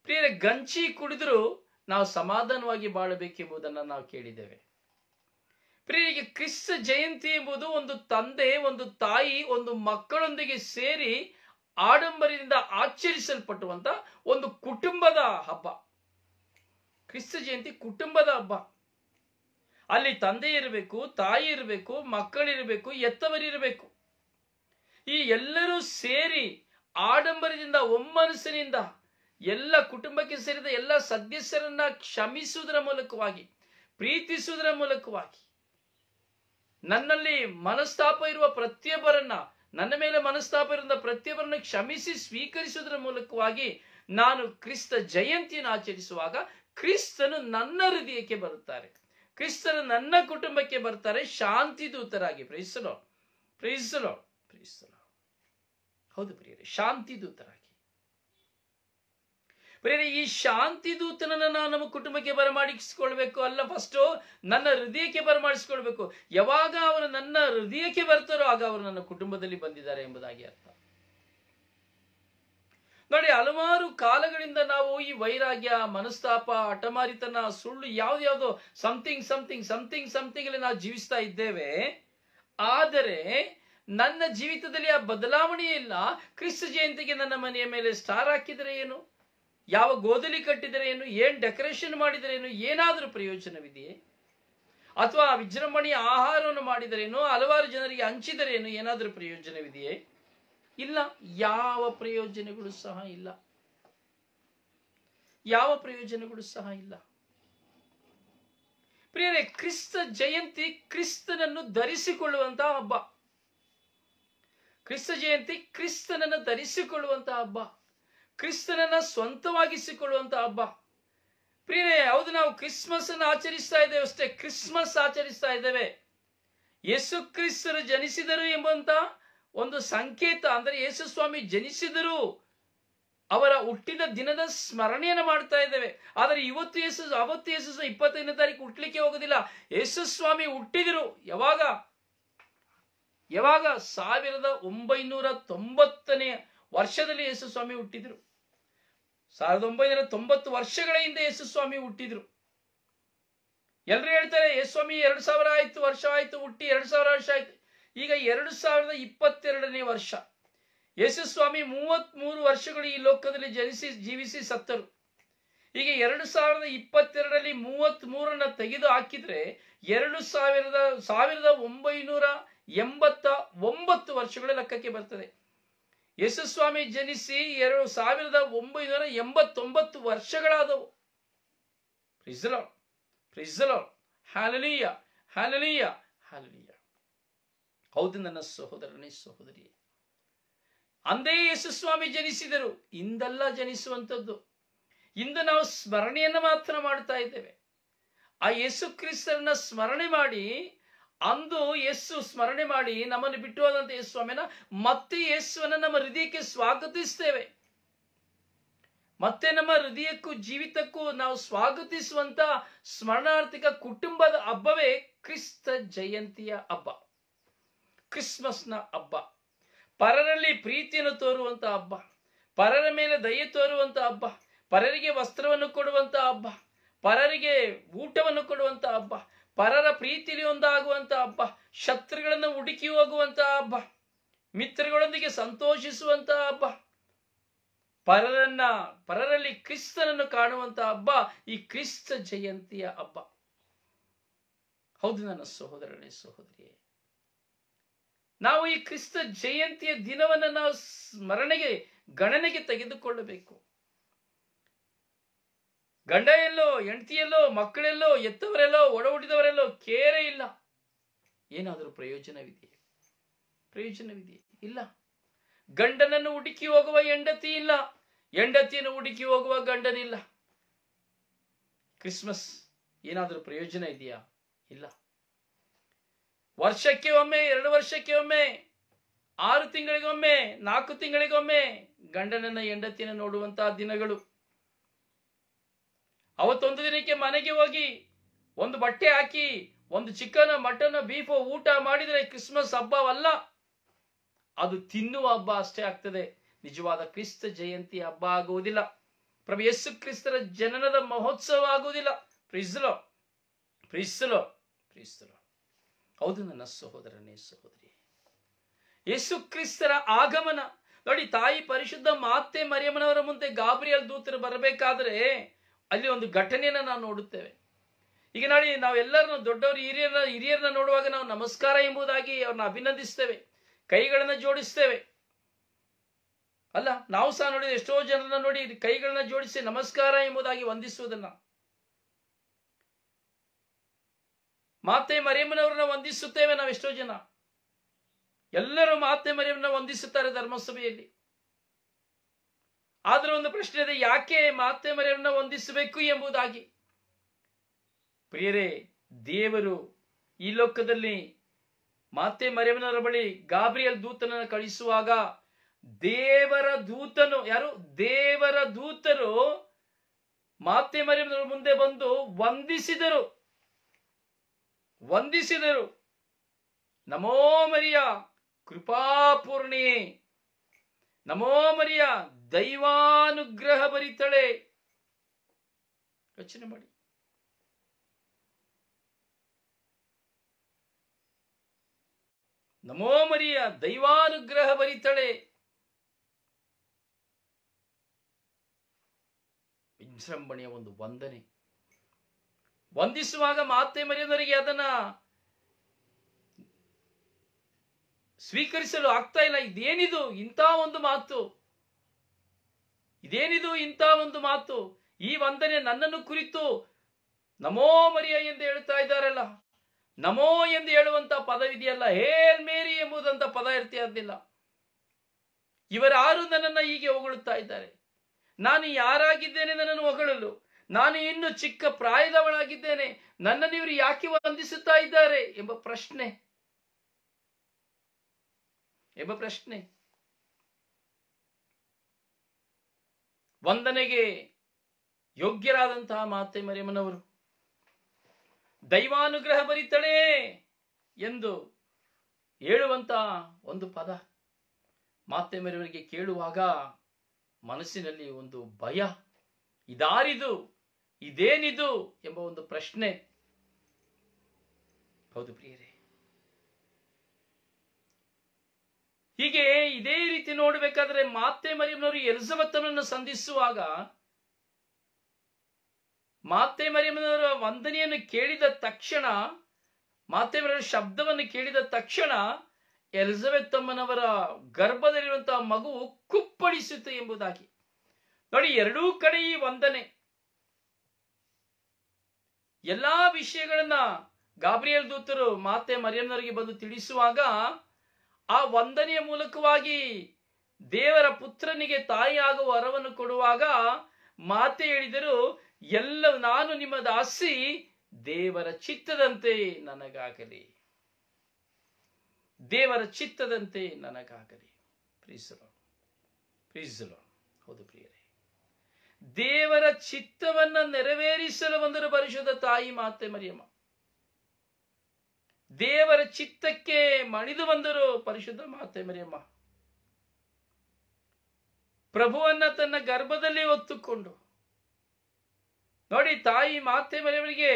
ಪ್ರಿಯರೇ, ಗಂಜಿ ಕುಡಿದ್ರು ನಾವು ಸಮಾಧಾನವಾಗಿ ಬಾಳಬೇಕೆಂಬುದನ್ನು ನಾವು ಕೇಳಿದ್ದೇವೆ. ಪ್ರಿಯರಿಗೆ, ಕ್ರಿಸ್ತ ಜಯಂತಿ ಎಂಬುದು ಒಂದು ತಂದೆ, ಒಂದು ತಾಯಿ, ಒಂದು ಮಕ್ಕಳೊಂದಿಗೆ ಸೇರಿ ಆಡಂಬರದಿಂದ ಆಚರಿಸಲ್ಪಟ್ಟುವಂತ ಒಂದು ಕುಟುಂಬದ ಹಬ್ಬ. ಕ್ರಿಸ್ತ ಜಯಂತಿ ಕುಟುಂಬದ ಹಬ್ಬ. ಅಲ್ಲಿ ತಂದೆ ಇರಬೇಕು, ತಾಯಿ ಇರಬೇಕು, ಮಕ್ಕಳಿರಬೇಕು, ಎತ್ತವರಿರಬೇಕು. ಈ ಎಲ್ಲರೂ ಸೇರಿ ಆಡಂಬರದಿಂದ, ಒಮ್ಮನಸ್ಸಿನಿಂದ ಎಲ್ಲ ಕುಟುಂಬಕ್ಕೆ ಸೇರಿದ ಎಲ್ಲ ಸದಸ್ಯರನ್ನ ಕ್ಷಮಿಸುವುದರ ಮೂಲಕವಾಗಿ, ಪ್ರೀತಿಸುವುದರ ಮೂಲಕವಾಗಿ, ನನ್ನಲ್ಲಿ ಮನಸ್ತಾಪ ಇರುವ ಪ್ರತಿಯೊಬ್ಬರನ್ನ ನನ್ನ ಮೇಲೆ ಮನಸ್ತಾಪ ಇರುವ ಪ್ರತಿಯೊಬ್ಬರನ್ನು ಕ್ಷಮಿಸಿ ಸ್ವೀಕರಿಸುವುದರ ಮೂಲಕವಾಗಿ ನಾನು ಕ್ರಿಸ್ತ ಜಯಂತಿಯನ್ನು ಆಚರಿಸುವಾಗ ಕ್ರಿಸ್ತನು ನನ್ನ ಹೃದಯಕ್ಕೆ ಬರುತ್ತಾರೆ, ಕ್ರಿಸ್ತನು ನನ್ನ ಕುಟುಂಬಕ್ಕೆ ಬರ್ತಾರೆ ಶಾಂತಿ ದೂತರಾಗಿ. Praise the lord, praise the lord, praise the lord. ಹೌದು ಪ್ರಿಯರೇ, ಶಾಂತಿ ದೂತರಾಗಿ. ಪ್ರಿಯರೇ, ಈ ಶಾಂತಿ ದೂತನನ್ನು ನಾವು ನಮ್ಮ ಕುಟುಂಬಕ್ಕೆ ಬರಮಾಡಿಸಿಕೊಳ್ಬೇಕು ಅಲ್ಲ, ಫಸ್ಟ್ ನನ್ನ ಹೃದಯಕ್ಕೆ ಬರಮಾಡಿಸಿಕೊಳ್ಬೇಕು. ಯಾವಾಗ ಅವರು ನನ್ನ ಹೃದಯಕ್ಕೆ ಬರ್ತಾರೋ ಆಗ ಅವರು ನನ್ನ ಕುಟುಂಬದಲ್ಲಿ ಬಂದಿದ್ದಾರೆ ಎಂಬುದಾಗಿ ಅರ್ಥ. ನೋಡಿ, ಹಲವಾರು ಕಾಲಗಳಿಂದ ನಾವು ಈ ವೈರಾಗ್ಯ, ಮನಸ್ತಾಪ, ಹಠಮಾರಿತನ, ಸುಳ್ಳು, ಯಾವ್ದ್ಯಾವ್ದೋ ಸಮಥಿಂಗ್ ಸಮಥಿಂಗ್ ಸಮಥಿಂಗ್ ಸಮಥಿಂಗ್ ಅಲ್ಲಿ ನಾವು ಜೀವಿಸ್ತಾ ಇದ್ದೇವೆ. ಆದರೆ ನನ್ನ ಜೀವಿತದಲ್ಲಿ ಆ ಬದಲಾವಣೆಯೇ ಇಲ್ಲ. ಕ್ರಿಸ್ತ ಜಯಂತಿಗೆ ನನ್ನ ಮನೆಯ ಮೇಲೆ ಸ್ಟಾರ್ ಹಾಕಿದರೆ ಏನು, ಯಾವ ಗೋದಲಿ ಕಟ್ಟಿದರೆ ಏನು, ಏನ್ ಡೆಕೋರೇಷನ್ ಮಾಡಿದರೆ ಏನು, ಏನಾದರೂ ಪ್ರಯೋಜನವಿದೆಯೇ? ಅಥವಾ ವಿಜೃಂಭಣೆಯ ಆಹಾರವನ್ನು ಮಾಡಿದರೇನು, ಹಲವಾರು ಜನರಿಗೆ ಹಂಚಿದರೇನು, ಏನಾದರೂ ಪ್ರಯೋಜನವಿದೆಯೇ? ಇಲ್ಲ, ಯಾವ ಪ್ರಯೋಜನಗಳು ಸಹ ಇಲ್ಲ, ಯಾವ ಪ್ರಯೋಜನಗಳು ಸಹ ಇಲ್ಲ. ಪ್ರಿಯರೇ, ಕ್ರಿಸ್ತ ಜಯಂತಿ ಕ್ರಿಸ್ತನನ್ನು ಧರಿಸಿಕೊಳ್ಳುವಂತಹ ಹಬ್ಬ. ಕ್ರಿಸ್ತ ಜಯಂತಿ ಕ್ರಿಸ್ತನನ್ನು ಧರಿಸಿಕೊಳ್ಳುವಂತಹ ಹಬ್ಬ, ಕ್ರಿಸ್ತನನ್ನ ಸ್ವಂತವಾಗಿಸಿಕೊಳ್ಳುವಂತಹ ಹಬ್ಬ. ಪ್ರಿಯರೇ, ಹೌದು, ನಾವು ಕ್ರಿಸ್ಮಸ್ ಅನ್ನು ಆಚರಿಸ್ತಾ ಇದ್ದೇವೆ ಅಷ್ಟೇ, ಕ್ರಿಸ್ಮಸ್ ಆಚರಿಸ್ತಾ ಇದ್ದೇವೆ. ಯೇಸು ಕ್ರಿಸ್ತರು ಜನಿಸಿದರು ಎಂಬಂತ ಒಂದು ಸಂಕೇತ, ಅಂದ್ರೆ ಯೇಸು ಸ್ವಾಮಿ ಜನಿಸಿದರು, ಅವರ ಹುಟ್ಟಿದ ದಿನದ ಸ್ಮರಣೆಯನ್ನು ಮಾಡ್ತಾ ಇದ್ದೇವೆ. ಆದರೆ ಅವತ್ತು ಯೇಸು 25ನೇ ತಾರೀಕು ಹುಟ್ಟಲಿಕ್ಕೆ ಹೋಗೋದಿಲ್ಲ. ಯೇಸು ಸ್ವಾಮಿ ಹುಟ್ಟಿದರು ಯಾವಾಗ? 1990ನೇ ವರ್ಷದಲ್ಲಿ ಯೇಸು ಸ್ವಾಮಿ ಹುಟ್ಟಿದ್ರು. 1990 ವರ್ಷಗಳ ಹಿಂದೆ ಯೇಸು ಸ್ವಾಮಿ ಹುಟ್ಟಿದ್ರು. ಎಲ್ಲರೂ ಹೇಳ್ತಾರೆ ಯೇಸು ಸ್ವಾಮಿ 2000 ವರ್ಷ ಆಯ್ತು ಹುಟ್ಟಿ, 2000 ವರ್ಷ ಆಯ್ತು. ಈಗ 2022ನೇ ವರ್ಷ. ಯೇಸು ಸ್ವಾಮಿ 33 ವರ್ಷಗಳು ಈ ಲೋಕದಲ್ಲಿ ಜೀವಿಸಿ ಸತ್ತರು. ಈಗ 2022ರಲ್ಲಿ 33 ತೆಗೆದು ಹಾಕಿದ್ರೆ 1989 ವರ್ಷಗಳ ಲೆಕ್ಕಕ್ಕೆ ಬರ್ತದೆ. ಯೇಸು ಸ್ವಾಮಿ ಜನಿಸಿ 1989 ವರ್ಷಗಳಾದವು. Praise the lord, praise the lord, hallelujah, hallelujah, hallelujah. ಹೌದು ನನ್ನ ಸಹೋದರನೇ, ಸಹೋದರಿ, ಅಂದೇ ಯೇಸು ಸ್ವಾಮಿ ಜನಿಸಿದರು. ಇಂದಲ್ಲ ಜನಿಸುವಂಥದ್ದು, ಇಂದು ನಾವು ಸ್ಮರಣೆಯನ್ನು ಮಾತ್ರ ಮಾಡ್ತಾ ಇದ್ದೇವೆ. ಆ ಯೇಸು ಕ್ರಿಸ್ತರನ್ನ ಸ್ಮರಣೆ ಮಾಡಿ, ಅಂದು ಯೇಸು ಸ್ಮರಣೆ ಮಾಡಿ ನಮ್ಮನ್ನು ಬಿಟ್ಟು ಹೋದಂತ ಯೇಸು ಸ್ವಾಮಿನ ಮತ್ತೆ ಯೇಸುವನ್ನ ನಮ್ಮ ಹೃದಯಕ್ಕೆ ಸ್ವಾಗತಿಸ್ತೇವೆ. ಮತ್ತೆ ನಮ್ಮ ಹೃದಯಕ್ಕೂ ಜೀವಿತಕ್ಕೂ ನಾವು ಸ್ವಾಗತಿಸುವಂತ ಸ್ಮರಣಾರ್ಥಿಕ ಕುಟುಂಬದ ಹಬ್ಬವೇ ಕ್ರಿಸ್ತ ಜಯಂತಿಯ ಹಬ್ಬ, ಕ್ರಿಸ್ಮಸ್ನ ಹಬ್ಬ. ಪರರಲ್ಲಿ ಪ್ರೀತಿಯನ್ನು ತೋರುವಂತ ಹಬ್ಬ, ಪರರ ಮೇಲೆ ದಯೆ ತೋರುವಂತ ಹಬ್ಬ, ಪರರಿಗೆ ವಸ್ತ್ರವನ್ನು ಕೊಡುವಂತ ಹಬ್ಬ, ಪರರಿಗೆ ಊಟವನ್ನು ಕೊಡುವಂತ ಹಬ್ಬ, ಪರರ ಪ್ರೀತಿಲಿ ಒಂದಾಗುವಂತ ಹಬ್ಬ, ಶತ್ರುಗಳನ್ನು ಹುಡುಕಿ ಹೋಗುವಂತ ಹಬ್ಬ, ಮಿತ್ರಗಳೊಂದಿಗೆ ಸಂತೋಷಿಸುವಂತ ಹಬ್ಬ, ಪರರಲ್ಲಿ ಕ್ರಿಸ್ತನನ್ನು ಕಾಣುವಂತ ಹಬ್ಬ ಈ ಕ್ರಿಸ್ತ ಜಯಂತಿಯ ಹಬ್ಬ. ಹೌದು ನನ್ನ ಸಹೋದರನೇ, ಸಹೋದರಿಯೇ, ನಾವು ಈ ಕ್ರಿಸ್ತ ಜಯಂತಿಯ ದಿನವನ್ನು ನಾವು ಸ್ಮರಣೆಗೆ, ಗಣನೆಗೆ ತೆಗೆದುಕೊಳ್ಳಬೇಕು. ಗಂಡ ಎಲ್ಲೋ, ಹೆಂಡತಿಯಲ್ಲೋ, ಮಕ್ಕಳೆಲ್ಲೋ, ಎತ್ತವರೆಲ್ಲೋ, ಒಡ ಹುಟ್ಟಿದವರೆಲ್ಲೋ ಕೇರೆ ಇಲ್ಲ. ಏನಾದರೂ ಪ್ರಯೋಜನವಿದೆಯೇ? ಪ್ರಯೋಜನವಿದೆಯೇ? ಇಲ್ಲ. ಗಂಡನನ್ನು ಹುಡುಕಿ ಹೋಗುವ ಹೆಂಡತಿ ಇಲ್ಲ, ಹೆಂಡತಿಯನ್ನು ಹುಡುಕಿ ಹೋಗುವ ಗಂಡನಿಲ್ಲ. ಕ್ರಿಸ್ಮಸ್ ಏನಾದರೂ ಪ್ರಯೋಜನ ಇದೆಯಾ? ಇಲ್ಲ. ವರ್ಷಕ್ಕೆ ಒಮ್ಮೆ, 2 ವರ್ಷಕ್ಕೆ ಒಮ್ಮೆ, 6 ತಿಂಗಳಿಗೊಮ್ಮೆ, 4 ತಿಂಗಳಿಗೊಮ್ಮೆ ಗಂಡನನ್ನ ಹೆಂಡತಿಯನ್ನು ನೋಡುವಂತಹ ದಿನಗಳು. ಅವತ್ತೊಂದು ದಿನಕ್ಕೆ ಮನೆಗೆ ಹೋಗಿ ಒಂದು ಬಟ್ಟೆ ಹಾಕಿ ಒಂದು ಚಿಕನ್, ಮಟನ್, ಬೀಫ್ ಊಟ ಮಾಡಿದರೆ ಕ್ರಿಸ್ಮಸ್ ಹಬ್ಬವಲ್ಲ, ಅದು ತಿನ್ನುವ ಹಬ್ಬ ಅಷ್ಟೇ ಆಗ್ತದೆ. ನಿಜವಾದ ಕ್ರಿಸ್ತ ಜಯಂತಿ ಹಬ್ಬ ಆಗುವುದಿಲ್ಲ. ಪ್ರಭು ಯೇಸು ಕ್ರಿಸ್ತರ ಜನನದ ಮಹೋತ್ಸವ ಆಗುವುದಿಲ್ಲ. Praise the lord, praise the lord, praise the lord. ಹೌದು ನನ್ನ ಸಹೋದರನೇ, ಸಹೋದರಿ, ಯೇಸು ಕ್ರಿಸ್ತರ ಆಗಮನ ನೋಡಿ. ತಾಯಿ ಪರಿಶುದ್ಧ ಮಾತೆ ಮರಿಯಮ್ಮನವರ ಮುಂದೆ ಗಾಬ್ರಿಯಲ್ ದೂತರು ಬರಬೇಕಾದ್ರೆ ಅಲ್ಲಿ ಒಂದು ಘಟನೆಯನ್ನ ನಾವು ನೋಡುತ್ತೇವೆ. ಈಗ ನೋಡಿ, ನಾವೆಲ್ಲರನ್ನು ದೊಡ್ಡವರು ಹಿರಿಯರನ್ನ ನೋಡುವಾಗ ನಾವು ನಮಸ್ಕಾರ ಎಂಬುದಾಗಿ ಅವ್ರನ್ನ ಅಭಿನಂದಿಸ್ತೇವೆ, ಕೈಗಳನ್ನ ಜೋಡಿಸ್ತೇವೆ ಅಲ್ಲ. ನಾವು ಸಹ ನೋಡಿ, ಎಷ್ಟೋ ಜನರನ್ನ ನೋಡಿ ಕೈಗಳನ್ನ ಜೋಡಿಸಿ ನಮಸ್ಕಾರ ಎಂಬುದಾಗಿ ವಂದಿಸುವುದನ್ನ, ಮಾತೆ ಮರಿಯಮ್ಮನವರನ್ನ ವಂದಿಸುತ್ತೇವೆ ನಾವು ಎಷ್ಟೋ ಜನ. ಎಲ್ಲರೂ ಮಾತೆ ಮರಿಯಮ್ಮನ್ನ ವಂದಿಸುತ್ತಾರೆ ಧರ್ಮಸಭೆಯಲ್ಲಿ. ಆದ್ರೆ ಒಂದು ಪ್ರಶ್ನೆ ಇದೆ, ಯಾಕೆ ಮಾತೆ ಮರಿಯಮ್ಮನ್ನ ವಂದಿಸಬೇಕು ಎಂಬುದಾಗಿ. ಪ್ರಿಯರೇ, ದೇವರು ಈ ಲೋಕದಲ್ಲಿ ಮಾತೆ ಮರಿಯಮ್ಮನವರ ಬಳಿ ಗಾಬ್ರಿಯಲ್ ದೂತನನ್ನು ಕಳಿಸುವಾಗ ದೇವರ ದೂತನು, ಯಾರು? ದೇವರ ದೂತರು ಮಾತೆ ಮರಿಯಮ್ಮನವರ ಮುಂದೆ ಬಂದು ವಂದಿಸಿದರು. ನಮೋ ಮರಿಯ ಕೃಪಾಪೂರ್ಣಿಯೇ, ನಮೋ ಮರಿಯ ದೈವಾನುಗ್ರಹ ಭರಿತಳೆ. ಯೋಚನೆ ಮಾಡಿ, ನಮೋ ಮರಿಯ ದೈವಾನುಗ್ರಹ ಭರಿತಳೆ. ವಿಜೃಂಭಣೆಯ ಒಂದು ವಂದನೆ. ವಂದಿಸುವಾಗ ಮಾತೆ ಮರಿಯಮ್ಮನವರಿಗೆ ಅದನ್ನ ಸ್ವೀಕರಿಸಲು ಆಗ್ತಾ ಇಲ್ಲ. ಇದೇನಿದು ಇಂಥ ಒಂದು ಮಾತು, ಇದೇನಿದು ಇಂಥ ಒಂದು ಮಾತು? ಈ ವಂದನೆ ನನ್ನನ್ನು ಕುರಿತು ನಮೋ ಮರಿಯ ಎಂದು ಹೇಳ್ತಾ ಇದ್ದಾರಲ್ಲ. ನಮೋ ಎಂದು ಹೇಳುವಂತ ಪದವಿದೆಯಲ್ಲ, ಹೇಲ್ ಮೇರಿ ಎಂಬುದಂತ ಪದ ಇರ್ತಿರಲಿಲ್ಲ. ಇವರಾರು ನನ್ನನ್ನ ಹೀಗೆ ಹೊಗಳುತ್ತಾ ಇದ್ದಾರೆ? ನಾನು ಯಾರಾಗಿದ್ದೇನೆ ನನ್ನನ್ನು ಹೊಗಳಲು? ನಾನು ಇನ್ನು ಚಿಕ್ಕ ಪ್ರಾಯದವಳಾಗಿದ್ದೇನೆ, ನನ್ನನ್ನು ಇವರು ಯಾಕೆ ವಂದಿಸುತ್ತಾ ಇದ್ದಾರೆ ಎಂಬ ಪ್ರಶ್ನೆ. ವಂದನೆಗೆ ಯೋಗ್ಯರಾದಂತಹ ಮಾತೆ ಮರಿಯಮ್ಮನವರು ದೈವಾನುಗ್ರಹ ಭರಿತಳೆ ಎಂದು ಹೇಳುವಂತಹ ಒಂದು ಪದ ಮಾತೆ ಮರಿಯಮ್ಮನಿಗೆ ಕೇಳುವಾಗ ಮನಸ್ಸಿನಲ್ಲಿ ಒಂದು ಭಯ, ಇದಾರಿದು, ಇದೇನಿದು ಎಂಬ ಒಂದು ಪ್ರಶ್ನೆ. ಹೌದು ಪ್ರಿಯರೇ, ಹೀಗೆ ಇದೇ ರೀತಿ ನೋಡಬೇಕಾದ್ರೆ ಮಾತೆ ಮರಿಯಮ್ಮನವರು ಎಲಿಜಬೆತ್ತನನ್ನು ಸಂಧಿಸುವಾಗ ಮಾತೆ ಮರಿಯಮ್ಮನವರ ವಂದನೆಯನ್ನು ಕೇಳಿದ ತಕ್ಷಣ, ಮಾತೆ ಮರಿಯಮ್ಮನ ಶಬ್ದವನ್ನು ಕೇಳಿದ ತಕ್ಷಣ ಎಲಿಜಬೆತ್ತಮ್ಮನವರ ಗರ್ಭದಲ್ಲಿರುವಂತಹ ಮಗು ಕುಪ್ಪಳಿಸಿತು ಎಂಬುದಾಗಿ. ನೋಡಿ, ಎರಡೂ ಕಡೆ ಈ ವಂದನೆ, ಎಲ್ಲಾ ವಿಷಯಗಳನ್ನ ಗಾಬ್ರಿಯಲ್ ದೂತರು ಮಾತೆ ಮರಿಯಮ್ಮನವರಿಗೆ ಬಂದು ತಿಳಿಸುವಾಗ ಆ ವಂದನೆಯ ಮೂಲಕವಾಗಿ ದೇವರ ಪುತ್ರನಿಗೆ ತಾಯಿಯಾಗುವ ವರವನ್ನು ಕೊಡುವಾಗ ಮಾತೆ ಹೇಳಿದರು, ಎಲ್ಲ ನಾನು ನಿಮ್ಮ ದಾಸಿ, ದೇವರ ಚಿತ್ತದಂತೆ ನನಗಾಗಲಿ, ದೇವರ ಚಿತ್ತದಂತೆ ನನಗಾಗಲಿ. ಪ್ರೀಸ್ ದಿ ಲಾರ್ಡ್. ಹೌದು ಪ್ರಿಯರೇ, ದೇವರ ಚಿತ್ತವನ್ನ ನೆರವೇರಿಸಲು ಬಂದರು ಪರಿಶುದ್ಧ ತಾಯಿ ಮಾತೆ ಮರಿಯಮ್ಮ. ದೇವರ ಚಿತ್ತಕ್ಕೆ ಮಣಿದು ಬಂದರು ಪರಿಶುದ್ಧ ಮಾತೆ ಮರಿಯಮ್ಮ. ಪ್ರಭುವನ್ನ ತನ್ನ ಗರ್ಭದಲ್ಲಿ ಹೊತ್ತುಕೊಂಡು, ನೋಡಿ, ತಾಯಿ ಮಾತೆ ಮರಿಯಮ್ಮನಿಗೆ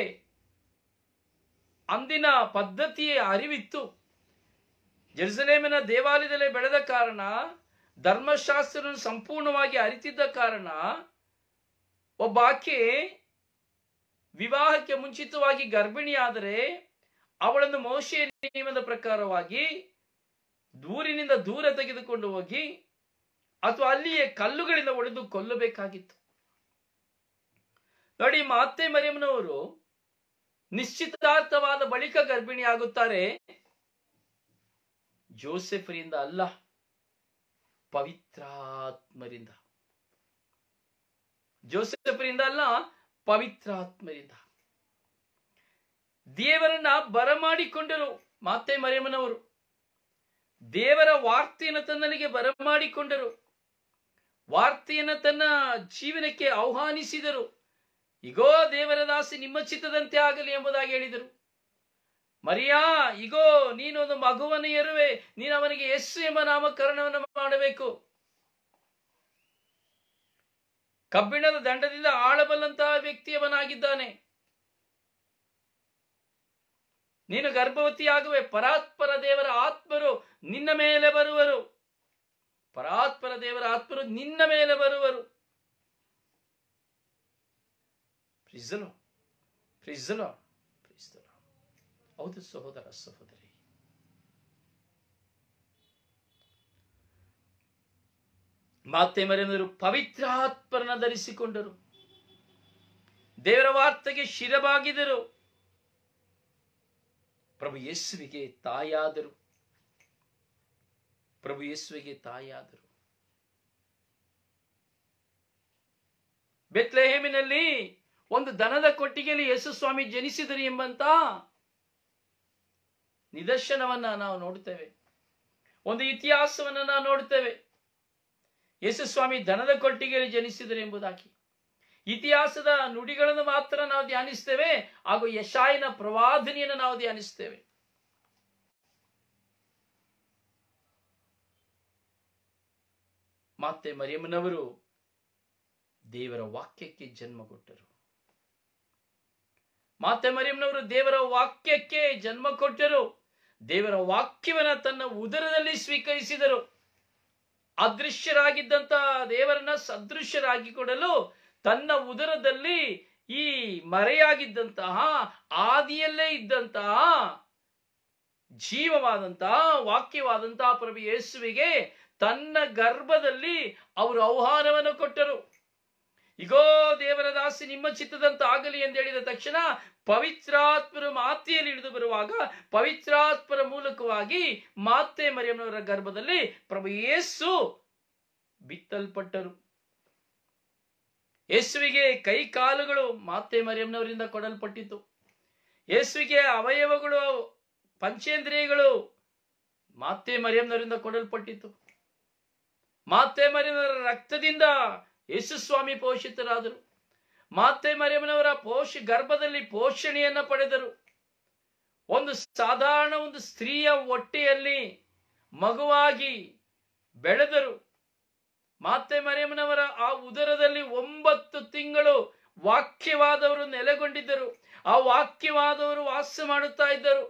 ಅಂದಿನ ಪದ್ಧತಿಯ ಅರಿವಿತ್ತು. ಜೆರುಸಲೇಮಿನ ದೇವಾಲಯದಲ್ಲಿ ಬೆಳೆದ ಕಾರಣ, ಧರ್ಮಶಾಸ್ತ್ರವನ್ನು ಸಂಪೂರ್ಣವಾಗಿ ಅರಿತಿದ್ದ ಕಾರಣ, ಒಬ್ಬ ಆಕೆ ವಿವಾಹಕ್ಕೆ ಮುಂಚಿತವಾಗಿ ಗರ್ಭಿಣಿಯಾದರೆ ಅವಳನ್ನು ಮೋಶೆಯ ನಿಯಮದ ಪ್ರಕಾರವಾಗಿ ದೂರಿನಿಂದ ದೂರ ತೆಗೆದುಕೊಂಡು ಹೋಗಿ ಅಥವಾ ಅಲ್ಲಿಯೇ ಕಲ್ಲುಗಳಿಂದ ಹೊಡೆದು ಕೊಲ್ಲಬೇಕಾಗಿತ್ತು. ನೋಡಿ, ಮಾತೆ ಮರಿಯಮ್ಮನವರು ನಿಶ್ಚಿತಾರ್ಥವಾದ ಬಳಿಕ ಗರ್ಭಿಣಿಯಾಗುತ್ತಾರೆ. ಜೋಸೆಫರಿಂದ ಅಲ್ಲ, ಪವಿತ್ರಾತ್ಮರಿಂದ. ಜೋಸೆಫರಿಂದ ಅಲ್ಲ, ಪವಿತ್ರಾತ್ಮರಿಂದ ದೇವರನ್ನ ಬರಮಾಡಿಕೊಂಡರು ಮಾತೆ ಮರಿಯಮ್ಮನವರು. ದೇವರ ವಾರ್ತೆಯನ್ನು ತನ್ನಲ್ಲಿಗೆ ಬರಮಾಡಿಕೊಂಡರು. ವಾರ್ತೆಯನ್ನು ತನ್ನ ಜೀವನಕ್ಕೆ ಆಹ್ವಾನಿಸಿದರು. ಇಗೋ ದೇವರ ದಾಸಿ, ನಿಮ್ಮ ಚಿತ್ತದಂತೆ ಆಗಲಿ ಎಂಬುದಾಗಿ ಹೇಳಿದರು. ಮರಿಯಾ, ಇಗೋ ನೀನು ಒಂದು ಮಗುವನ್ನು ಹೆರುವೆ, ನೀನು ಅವನಿಗೆ ಯೇಸು ಎಂಬ ನಾಮಕರಣವನ್ನು ಮಾಡಬೇಕು. ಕಬ್ಬಿಣದ ದಂಡದಿಂದ ಆಳಬಲ್ಲಂತಹ ವ್ಯಕ್ತಿಯವನಾಗಿದ್ದಾನೆ. ನೀನು ಗರ್ಭವತಿಯಾಗುವೆ, ಪರಾತ್ಪರ ದೇವರ ಆತ್ಮರು ನಿನ್ನ ಮೇಲೆ ಬರುವರು. ಪರಾತ್ಪರ ದೇವರ ಆತ್ಮರು ನಿನ್ನ ಮೇಲೆ ಬರುವರು. Praise the lord. Praise the lord. Praise the lord. ಹೌದು ಸಹೋದರ ಸಹೋದರಿ, ಮಾತೆ ಮರಿಯಮ್ಮನವರು ಪವಿತ್ರಾತ್ಮರನ್ನ ಧರಿಸಿಕೊಂಡರು. ದೇವರ ವಾರ್ತೆಗೆ ಶಿರಬಾಗಿದರು. ಪ್ರಭು ಯೇಸುವಿಗೆ ತಾಯಾದರು. ಪ್ರಭು ಯೇಸುವಿಗೆ ತಾಯಿಯಾದರು. ಬೆತ್ಲೆಹೇಮಿನಲ್ಲಿ ಒಂದು ದನದ ಕೊಟ್ಟಿಗೆಯಲ್ಲಿ ಯೇಸು ಸ್ವಾಮಿ ಜನಿಸಿದರು ಎಂಬಂತ ನಿದರ್ಶನವನ್ನ ನಾವು ನೋಡುತ್ತೇವೆ. ಒಂದು ಇತಿಹಾಸವನ್ನ ನಾವು ನೋಡುತ್ತೇವೆ. ಯೇಸು ಸ್ವಾಮಿ ದನದ ಕೊಟ್ಟಿಗೆಯಲ್ಲಿ ಜನಿಸಿದರು ಎಂಬುದಾಗಿ ಇತಿಹಾಸದ ನುಡಿಗಳನ್ನು ಮಾತ್ರ ನಾವು ಧ್ಯಾನಿಸ್ತೇವೆ, ಹಾಗೂ ಯೆಶಾಯನ ಪ್ರವಾದನೆಯನ್ನು ನಾವು ಧ್ಯಾನಿಸ್ತೇವೆ. ಮತ್ತೆ ಮರಿಯಮ್ಮನವರು ದೇವರ ವಾಕ್ಯಕ್ಕೆ ಜನ್ಮ ಕೊಟ್ಟರು. ಮಾತೆ ಮರಿಯಮ್ಮನವರು ದೇವರ ವಾಕ್ಯಕ್ಕೆ ಜನ್ಮ ಕೊಟ್ಟರು. ದೇವರ ವಾಕ್ಯವನ್ನ ತನ್ನ ಉದರದಲ್ಲಿ ಸ್ವೀಕರಿಸಿದರು. ಅದೃಶ್ಯರಾಗಿದ್ದಂತ ದೇವರನ್ನ ಸದೃಶ್ಯರಾಗಿ ಕೊಡಲು ತನ್ನ ಉದರದಲ್ಲಿ ಈ ಮರೆಯಾಗಿದ್ದಂತಹ, ಆದಿಯಲ್ಲೇ ಇದ್ದಂತಹ ಜೀವವಾದಂತಹ ವಾಕ್ಯವಾದಂತಹ ಪ್ರಭು ಯೇಸುವಿಗೆ ತನ್ನ ಗರ್ಭದಲ್ಲಿ ಅವರು ಆಹ್ವಾನವನ್ನು ಕೊಟ್ಟರು. ಇಗೋ ದೇವರ ದಾಸಿ ನಿಮ್ಮ ಚಿತ್ತದಂತ ಆಗಲಿ ಎಂದು ಹೇಳಿದ ತಕ್ಷಣ ಪವಿತ್ರಾತ್ಮರು ಮಾತೆಯಲ್ಲಿ ಇಳಿದು ಬರುವಾಗ ಪವಿತ್ರಾತ್ಮರ ಮೂಲಕವಾಗಿ ಮಾತೆ ಮರಿಯಮ್ಮನವರ ಗರ್ಭದಲ್ಲಿ ಪ್ರಭು ಯೇಸು ಬಿತ್ತಲ್ಪಟ್ಟರು. ಯೇಸುವಿಗೆ ಕೈ ಕಾಲುಗಳು ಮಾತೆ ಮರಿಯಮ್ಮನವರಿಂದ ಕೊಡಲ್ಪಟ್ಟಿತು. ಯೇಸುವಿಗೆ ಅವಯವಗಳು, ಪಂಚೇಂದ್ರಿಯಗಳು ಮಾತೆ ಮರಿಯಮ್ಮನವರಿಂದ ಕೊಡಲ್ಪಟ್ಟಿತು. ಮಾತೆ ಮರಿಯಮ್ಮನವರ ರಕ್ತದಿಂದ ಯೇಸು ಸ್ವಾಮಿ ಪೋಷಿತರಾದರು. ಮಾತೆ ಮರಿಯಮ್ಮನವರ ಗರ್ಭದಲ್ಲಿ ಪೋಷಣೆಯನ್ನ ಪಡೆದರು. ಒಂದು ಸಾಧಾರಣ ಒಂದು ಸ್ತ್ರೀಯ ಹೊಟ್ಟೆಯಲ್ಲಿ ಮಗುವಾಗಿ ಬೆಳೆದರು. ಮಾತೆ ಮರಿಯಮ್ಮನವರ ಆ ಉದರದಲ್ಲಿ 9 ತಿಂಗಳು ವಾಕ್ಯವಾದವರು ನೆಲೆಗೊಂಡಿದ್ದರು. ಆ ವಾಕ್ಯವಾದವರು ವಾಸ ಮಾಡುತ್ತಾ ಇದ್ದರು.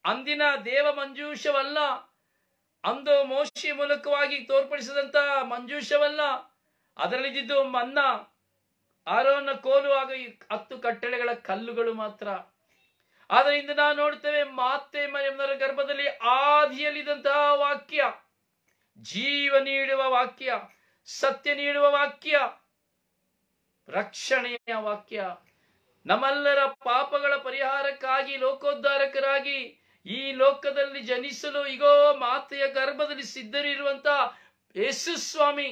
ಅಂದಿನ ದೇವ ಮಂಜೂಷವಲ್ಲ, ಅಂದು ಮೋಶೆ ಮೂಲಕವಾಗಿ ತೋರ್ಪಡಿಸಿದಂತ ಮಂಜೂಷವಲ್ಲ, ಅದರಲ್ಲಿದ್ದು ಮನ್ನ, ಆರೋನ ಕೋಲು ಹಾಗೂ 10 ಕಟ್ಟಳೆಗಳ ಕಲ್ಲುಗಳು ಮಾತ್ರ. ಆದರೆ ಇಂದು ನಾವು ನೋಡ್ತೇವೆ ಮಾತೆ ಮರಿಯಮ್ಮನವರ ಗರ್ಭದಲ್ಲಿ ಆದಿಯಲ್ಲಿದ್ದಂತಹ ವಾಕ್ಯ, ಜೀವ ನೀಡುವ ವಾಕ್ಯ, ಸತ್ಯ ನೀಡುವ ವಾಕ್ಯ, ರಕ್ಷಣೆಯ ವಾಕ್ಯ, ನಮ್ಮೆಲ್ಲರ ಪಾಪಗಳ ಪರಿಹಾರಕ್ಕಾಗಿ ಲೋಕೋದ್ಧಾರಕರಾಗಿ ಈ ಲೋಕದಲ್ಲಿ ಜನಿಸಲು ಇಗೋ ಮಾತೆಯ ಗರ್ಭದಲ್ಲಿ ಸಿದ್ಧರಿರುವಂತ ಯೇಸು ಸ್ವಾಮಿ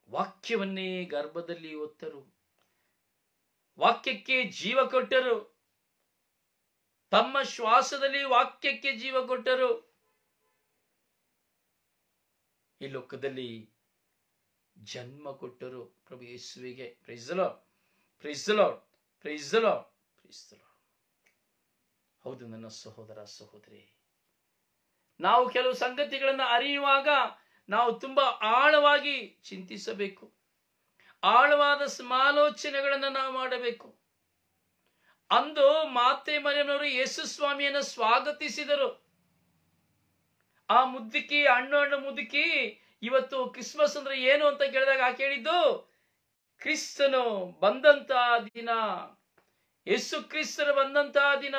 ವಾಕ್ಯವನ್ನೇ ಗರ್ಭದಲ್ಲಿ ಹೊತ್ತರು. ವಾಕ್ಯಕ್ಕೆ ಜೀವ ಕೊಟ್ಟರು. ತಮ್ಮ ಶ್ವಾಸದಲ್ಲಿ ವಾಕ್ಯಕ್ಕೆ ಜೀವ ಕೊಟ್ಟರು. ಈ ಲೋಕದಲ್ಲಿ ಜನ್ಮ ಕೊಟ್ಟರು ಪ್ರಭು ಯೇಸುವಿಗೆ. Praise the lord, praise the lord, praise the lord, praise the lord. ಹೌದು ನನ್ನ ಸಹೋದರ ಸಹೋದರಿ, ನಾವು ಕೆಲವು ಸಂಗತಿಗಳನ್ನು ಅರಿಯುವಾಗ ನಾವು ತುಂಬಾ ಆಳವಾಗಿ ಚಿಂತಿಸಬೇಕು. ಆಳವಾದ ಸಮಾಲೋಚನೆಗಳನ್ನು ನಾವು ಮಾಡಬೇಕು. ಅಂದು ಮಾತೆ ಮರಿಯಮ್ಮನವರು ಯೇಸು ಸ್ವಾಮಿಯನ್ನು ಸ್ವಾಗತಿಸಿದರು. ಆ ಮುದುಕಿ, ಹಣ್ಣು ಮುದುಕಿ ಇವತ್ತು ಕ್ರಿಸ್ಮಸ್ ಅಂದ್ರೆ ಏನು ಅಂತ ಕೇಳಿದಾಗ ಕೇಳಿದ್ದು ಕ್ರಿಸ್ತನು ಬಂದಂತ ದಿನ, ಯೇಸು ಕ್ರಿಸ್ತನು ಬಂದಂತ ದಿನ.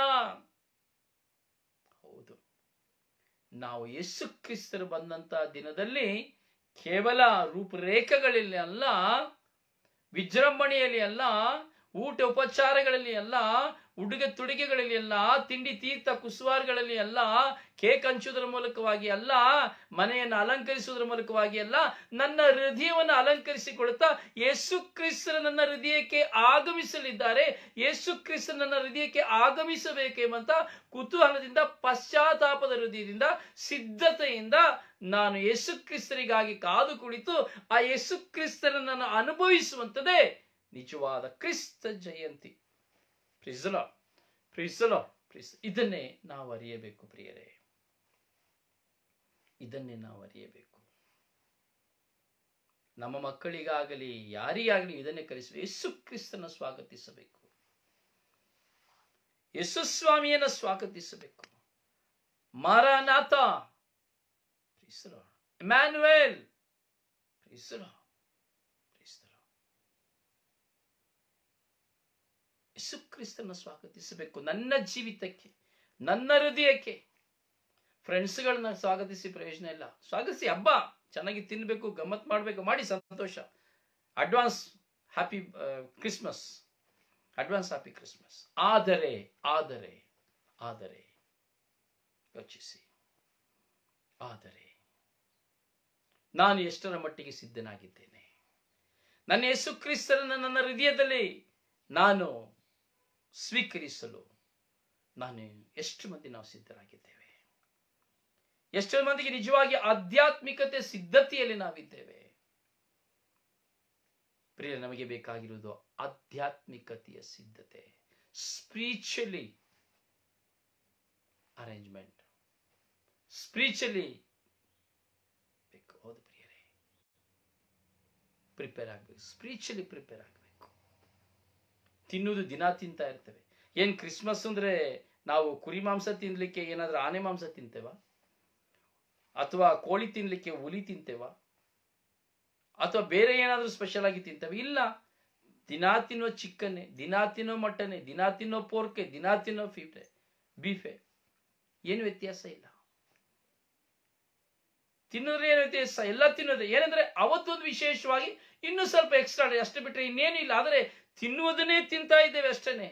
ಹೌದು, ನಾವು ಯೇಸು ಕ್ರಿಸ್ತರು ಬಂದಂತ ದಿನದಲ್ಲಿ ಕೇವಲ ರೂಪರೇಖೆಗಳಲ್ಲಿ ಅಲ್ಲ, ವಿಜೃಂಭಣೆಯಲ್ಲಿ ಅಲ್ಲ, ಊಟ ಉಪಚಾರಗಳಲ್ಲಿ ಅಲ್ಲ, ಉಡುಗೆ ತೊಡುಗೆಗಳಲ್ಲಿ ಅಲ್ಲ, ತಿಂಡಿ ತೀರ್ಥ ಕುಸುವಾರ್ಗಳಲ್ಲಿ ಅಲ್ಲ, ಕೇಕ್ ಹಂಚುವುದರ ಮೂಲಕವಾಗಿ ಅಲ್ಲ, ಮನೆಯನ್ನು ಅಲಂಕರಿಸುವುದರ ಮೂಲಕವಾಗಿ ಅಲ್ಲ, ನನ್ನ ಹೃದಯವನ್ನು ಅಲಂಕರಿಸಿಕೊಳ್ಳುತ್ತಾ ಯೇಸು ಕ್ರಿಸ್ತರು ನನ್ನ ಹೃದಯಕ್ಕೆ ಆಗಮಿಸಲಿದ್ದಾರೆ, ಯೇಸು ಕ್ರಿಸ್ತರು ನನ್ನ ಹೃದಯಕ್ಕೆ ಆಗಮಿಸಬೇಕೆಂಬಂತ ಕುತೂಹಲದಿಂದ, ಪಶ್ಚಾತ್ತಾಪದ ಹೃದಯದಿಂದ, ಸಿದ್ಧತೆಯಿಂದ ನಾನು ಯೇಸು ಕ್ರಿಸ್ತರಿಗಾಗಿ ಕಾದು ಕುಳಿತು ಆ ಯೇಸು ಕ್ರಿಸ್ತರನ್ನು ಅನುಭವಿಸುವಂಥದ್ದೇ ನಿಜವಾದ ಕ್ರಿಸ್ತ ಜಯಂತಿ. Praise the lord, praise the lord, praise. ಇದನ್ನೇ ನಾವು ಅರಿಯಬೇಕು ಪ್ರಿಯರೇ, ಇದನ್ನೇ ನಾವು ಅರಿಯಬೇಕು. ನಮ್ಮ ಮಕ್ಕಳಿಗಾಗಲಿ ಯಾರಿಗಾಗಲಿ ಇದನ್ನೇ ಕಲಿಸಬೇಕು. ಯೇಸು ಕ್ರಿಸ್ತನ ಸ್ವಾಗತಿಸಬೇಕು, ಯೇಸು ಸ್ವಾಮಿಯನ್ನ ಸ್ವಾಗತಿಸಬೇಕು. Maranatha, praise the lord, Immanuel, praise the lord, praise the lord. Yesu ಕ್ರಿಸ್ತನ ಸ್ವಾಗತಿಸಬೇಕು ನನ್ನ ಜೀವಿತಕ್ಕೆ, ನನ್ನ ಹೃದಯಕ್ಕೆ. ಫ್ರೆಂಡ್ಸ್ಗಳನ್ನ ಸ್ವಾಗತಿಸಿ ಪ್ರಯೋಜನ ಇಲ್ಲ. ಸ್ವಾಗತಿಸಿ, ಹಬ್ಬ ಚೆನ್ನಾಗಿ ತಿನ್ಬೇಕು, ಗಮ್ಮತ್ ಮಾಡಬೇಕು, ಮಾಡಿ ಸಂತೋಷ. Advance happy Christmas, advance happy Christmas. ಆದರೆ ಆದರೆ ಆದರೆ ಯೋಚಿಸಿ, ಆದರೆ ನಾನು ಎಷ್ಟರ ಮಟ್ಟಿಗೆ ಸಿದ್ಧನಾಗಿದ್ದೇನೆ? ನನ್ನ ಯೇಸು ಕ್ರಿಸ್ತರನ್ನು ನನ್ನ ಹೃದಯದಲ್ಲಿ ನಾನು ಸ್ವೀಕರಿಸಲು ನಾನು ಎಷ್ಟು ಮಂದಿ ನಾವು ಸಿದ್ಧರಾಗಿದ್ದೇವೆ? ಎಷ್ಟೋ ಮಂದಿಗೆ ನಿಜವಾಗಿ ಆಧ್ಯಾತ್ಮಿಕತೆ ಸಿದ್ಧತೆಯಲ್ಲಿ ನಾವಿದ್ದೇವೆ? ಪ್ರಿಯ, ನಮಗೆ ಬೇಕಾಗಿರುವುದು ಆಧ್ಯಾತ್ಮಿಕತೆಯ ಸಿದ್ಧತೆ, ಸ್ಪಿರಿಚುವಲಿ ಅರೇಂಜ್ಮೆಂಟ್, ಸ್ಪಿರಿಚುವಲಿ ಬೇಕು. ಹೌದು ಪ್ರಿಯರೇ, ಪ್ರಿಪೇರ್ ಆಗಬೇಕು, ಸ್ಪಿರಿಚುವಲಿ ಪ್ರಿಪೇರ್ ಆಗಬೇಕು. ತಿನ್ನುವುದು ದಿನ ತಿಂತಾ ಇರ್ತೇವೆ. ಏನ್ ಕ್ರಿಸ್ಮಸ್ ಅಂದ್ರೆ ನಾವು ಕುರಿ ಮಾಂಸ ತಿನ್ಲಿಕ್ಕೆ ಏನಾದ್ರೂ ಆನೆ ಮಾಂಸ ತಿಂತೇವ? ಅಥವಾ ಕೋಳಿ ತಿನ್ಲಿಕ್ಕೆ ಹುಲಿ ತಿಂತೇವ? ಅಥವಾ ಬೇರೆ ಏನಾದ್ರೂ ಸ್ಪೆಷಲ್ ಆಗಿ ತಿಂತೇವೆ? ಇಲ್ಲ. ದಿನಾ ತಿನ್ನೋ ಚಿಕನ್ನೇ, ದಿನಾ ತಿನ್ನೋ ಮಟನ್ನೇ, ದಿನಾ ತಿನ್ನೋ ಪೋರ್ಕೆ, ದಿನಾ ತಿನ್ನೋ ಬೀಫೆ. ಏನು ವ್ಯತ್ಯಾಸ ಇಲ್ಲ. ತಿನ್ನೋದ್ರೆ ಏನು ವ್ಯತ್ಯಾಸ? ಎಲ್ಲ ತಿನ್ನೋದೇ. ಏನಂದ್ರೆ ಅವತ್ತೊಂದು ವಿಶೇಷವಾಗಿ ಇನ್ನೂ ಸ್ವಲ್ಪ ಎಕ್ಸ್ಟ್ರಾ, ಅಷ್ಟೇ ಬಿಟ್ರೆ ಇನ್ನೇನು ಇಲ್ಲ. ಆದರೆ ತಿನ್ನುವುದನ್ನೇ ತಿಂತಾ ಇದ್ದೇವೆ ಅಷ್ಟೇನೆ,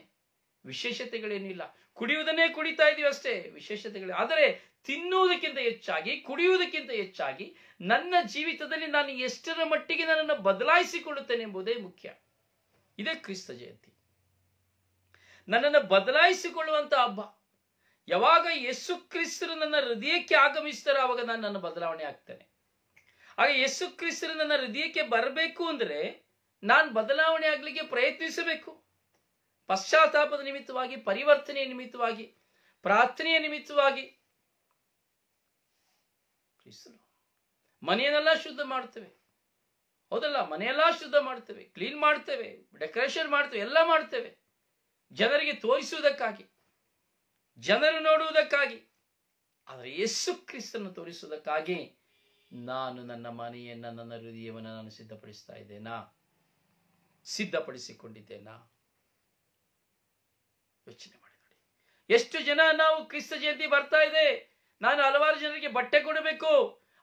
ವಿಶೇಷತೆಗಳೇನಿಲ್ಲ. ಕುಡಿಯುವುದನ್ನೇ ಕುಡಿತಾ ಇದೀವಿ ಅಷ್ಟೇ, ವಿಶೇಷತೆಗಳು. ಆದರೆ ತಿನ್ನುವುದಕ್ಕಿಂತ ಹೆಚ್ಚಾಗಿ, ಕುಡಿಯುವುದಕ್ಕಿಂತ ಹೆಚ್ಚಾಗಿ ನನ್ನ ಜೀವಿತದಲ್ಲಿ ನಾನು ಎಷ್ಟರ ಮಟ್ಟಿಗೆ ನನ್ನನ್ನು ಬದಲಾಯಿಸಿಕೊಳ್ಳುತ್ತೇನೆ ಎಂಬುದೇ ಮುಖ್ಯ. ಇದೇ ಕ್ರಿಸ್ತ ಜಯಂತಿ, ನನ್ನನ್ನು ಬದಲಾಯಿಸಿಕೊಳ್ಳುವಂತ ಹಬ್ಬ. ಯಾವಾಗ ಯೇಸು ಕ್ರಿಸ್ತರು ನನ್ನ ಹೃದಯಕ್ಕೆ ಆಗಮಿಸ್ತಾರೋ ಆವಾಗ ನಾನು ನನ್ನ ಬದಲಾವಣೆ ಆಗ್ತೇನೆ. ಆಗ ಯೇಸು ಕ್ರಿಸ್ತರು ನನ್ನ ಹೃದಯಕ್ಕೆ ಬರಬೇಕು ಅಂದ್ರೆ ನಾನು ಬದಲಾವಣೆ ಆಗ್ಲಿಕ್ಕೆ ಪ್ರಯತ್ನಿಸಬೇಕು. ಪಶ್ಚಾತ್ತಾಪದ ನಿಮಿತ್ತವಾಗಿ, ಪರಿವರ್ತನೆಯ ನಿಮಿತ್ತವಾಗಿ, ಪ್ರಾರ್ಥನೆಯ ನಿಮಿತ್ತವಾಗಿ. ಮನೆಯನ್ನೆಲ್ಲ ಶುದ್ಧ ಮಾಡ್ತೇವೆ, ಹೌದಲ್ಲ? ಮನೆಯೆಲ್ಲ ಶುದ್ಧ ಮಾಡ್ತೇವೆ, ಕ್ಲೀನ್ ಮಾಡ್ತೇವೆ, ಡೆಕೋರೇಷನ್ ಮಾಡ್ತೇವೆ, ಎಲ್ಲ ಮಾಡ್ತೇವೆ ಜನರಿಗೆ ತೋರಿಸುವುದಕ್ಕಾಗಿ, ಜನರು ನೋಡುವುದಕ್ಕಾಗಿ. ಆದರೆ ಯೇಸು ಕ್ರಿಸ್ತನನ್ನು ತೋರಿಸುವುದಕ್ಕಾಗಿ ನಾನು ನನ್ನ ಮನೆಯನ್ನ, ನನ್ನ ಹೃದಯವನ್ನು ನಾನು ಸಿದ್ಧಪಡಿಸ್ತಾ ಇದ್ದೇನಾ? ಸಿದ್ಧಪಡಿಸಿಕೊಂಡಿದ್ದೇನಾ? ಯೋಚನೆ ಮಾಡಿ ನೋಡಿ. ಎಷ್ಟು ಜನ ನಾವು ಕ್ರಿಸ್ತ ಜಯಂತಿ ಬರ್ತಾ ಇದೆ, ನಾನು ಹಲವಾರು ಜನರಿಗೆ ಬಟ್ಟೆ ಕೊಡಬೇಕು,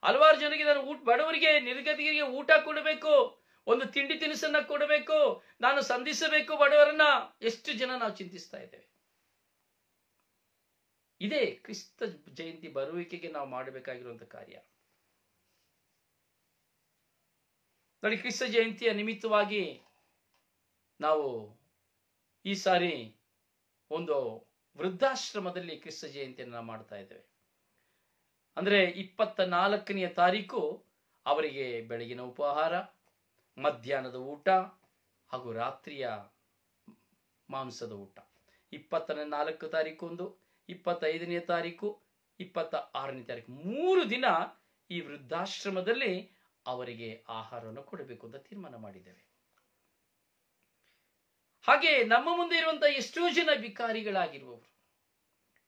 ಹಲವಾರು ಜನರಿಗೆ ನಾನು ಬಡವರಿಗೆ, ನಿರ್ಗತಿಗೆ ಊಟ ಕೊಡಬೇಕು, ಒಂದು ತಿಂಡಿ ತಿನಿಸನ್ನ ಕೊಡಬೇಕು, ನಾನು ಸಂಧಿಸಬೇಕು ಬಡವರನ್ನ. ಎಷ್ಟು ಜನ ನಾವು ಚಿಂತಿಸ್ತಾ ಇದ್ದೇವೆ. ಇದೇ ಕ್ರಿಸ್ತ ಜಯಂತಿ ಬರುವಿಕೆಗೆ ನಾವು ಮಾಡಬೇಕಾಗಿರುವಂತಹ ಕಾರ್ಯ ನೋಡಿ. ಕ್ರಿಸ್ತ ಜಯಂತಿಯ ನಿಮಿತ್ತವಾಗಿ ನಾವು ಈ ಸಾರಿ ಒಂದು ವೃದ್ಧಾಶ್ರಮದಲ್ಲಿ ಕ್ರಿಸ್ತ ಜಯಂತಿಯನ್ನು ನಾವು ಮಾಡ್ತಾ ಇದ್ದೇವೆ. ಅಂದ್ರೆ 24ನೇ ತಾರೀಕು ಅವರಿಗೆ ಬೆಳಗಿನ ಉಪಹಾರ, ಮಧ್ಯಾಹ್ನದ ಊಟ ಹಾಗೂ ರಾತ್ರಿಯ ಮಾಂಸದ ಊಟ. 24 ತಾರೀಕು ಒಂದು, 25ನೇ ತಾರೀಕು, 26ನೇ ತಾರೀಕು, 3 ದಿನ ಈ ವೃದ್ಧಾಶ್ರಮದಲ್ಲಿ ಅವರಿಗೆ ಆಹಾರವನ್ನು ಕೊಡಬೇಕು ಅಂತ ತೀರ್ಮಾನ ಮಾಡಿದ್ದೇವೆ. ಹಾಗೆ ನಮ್ಮ ಮುಂದೆ ಇರುವಂತಹ ಎಷ್ಟೋ ಜನ ವಿಕಾರಿಗಳಾಗಿರುವವರು,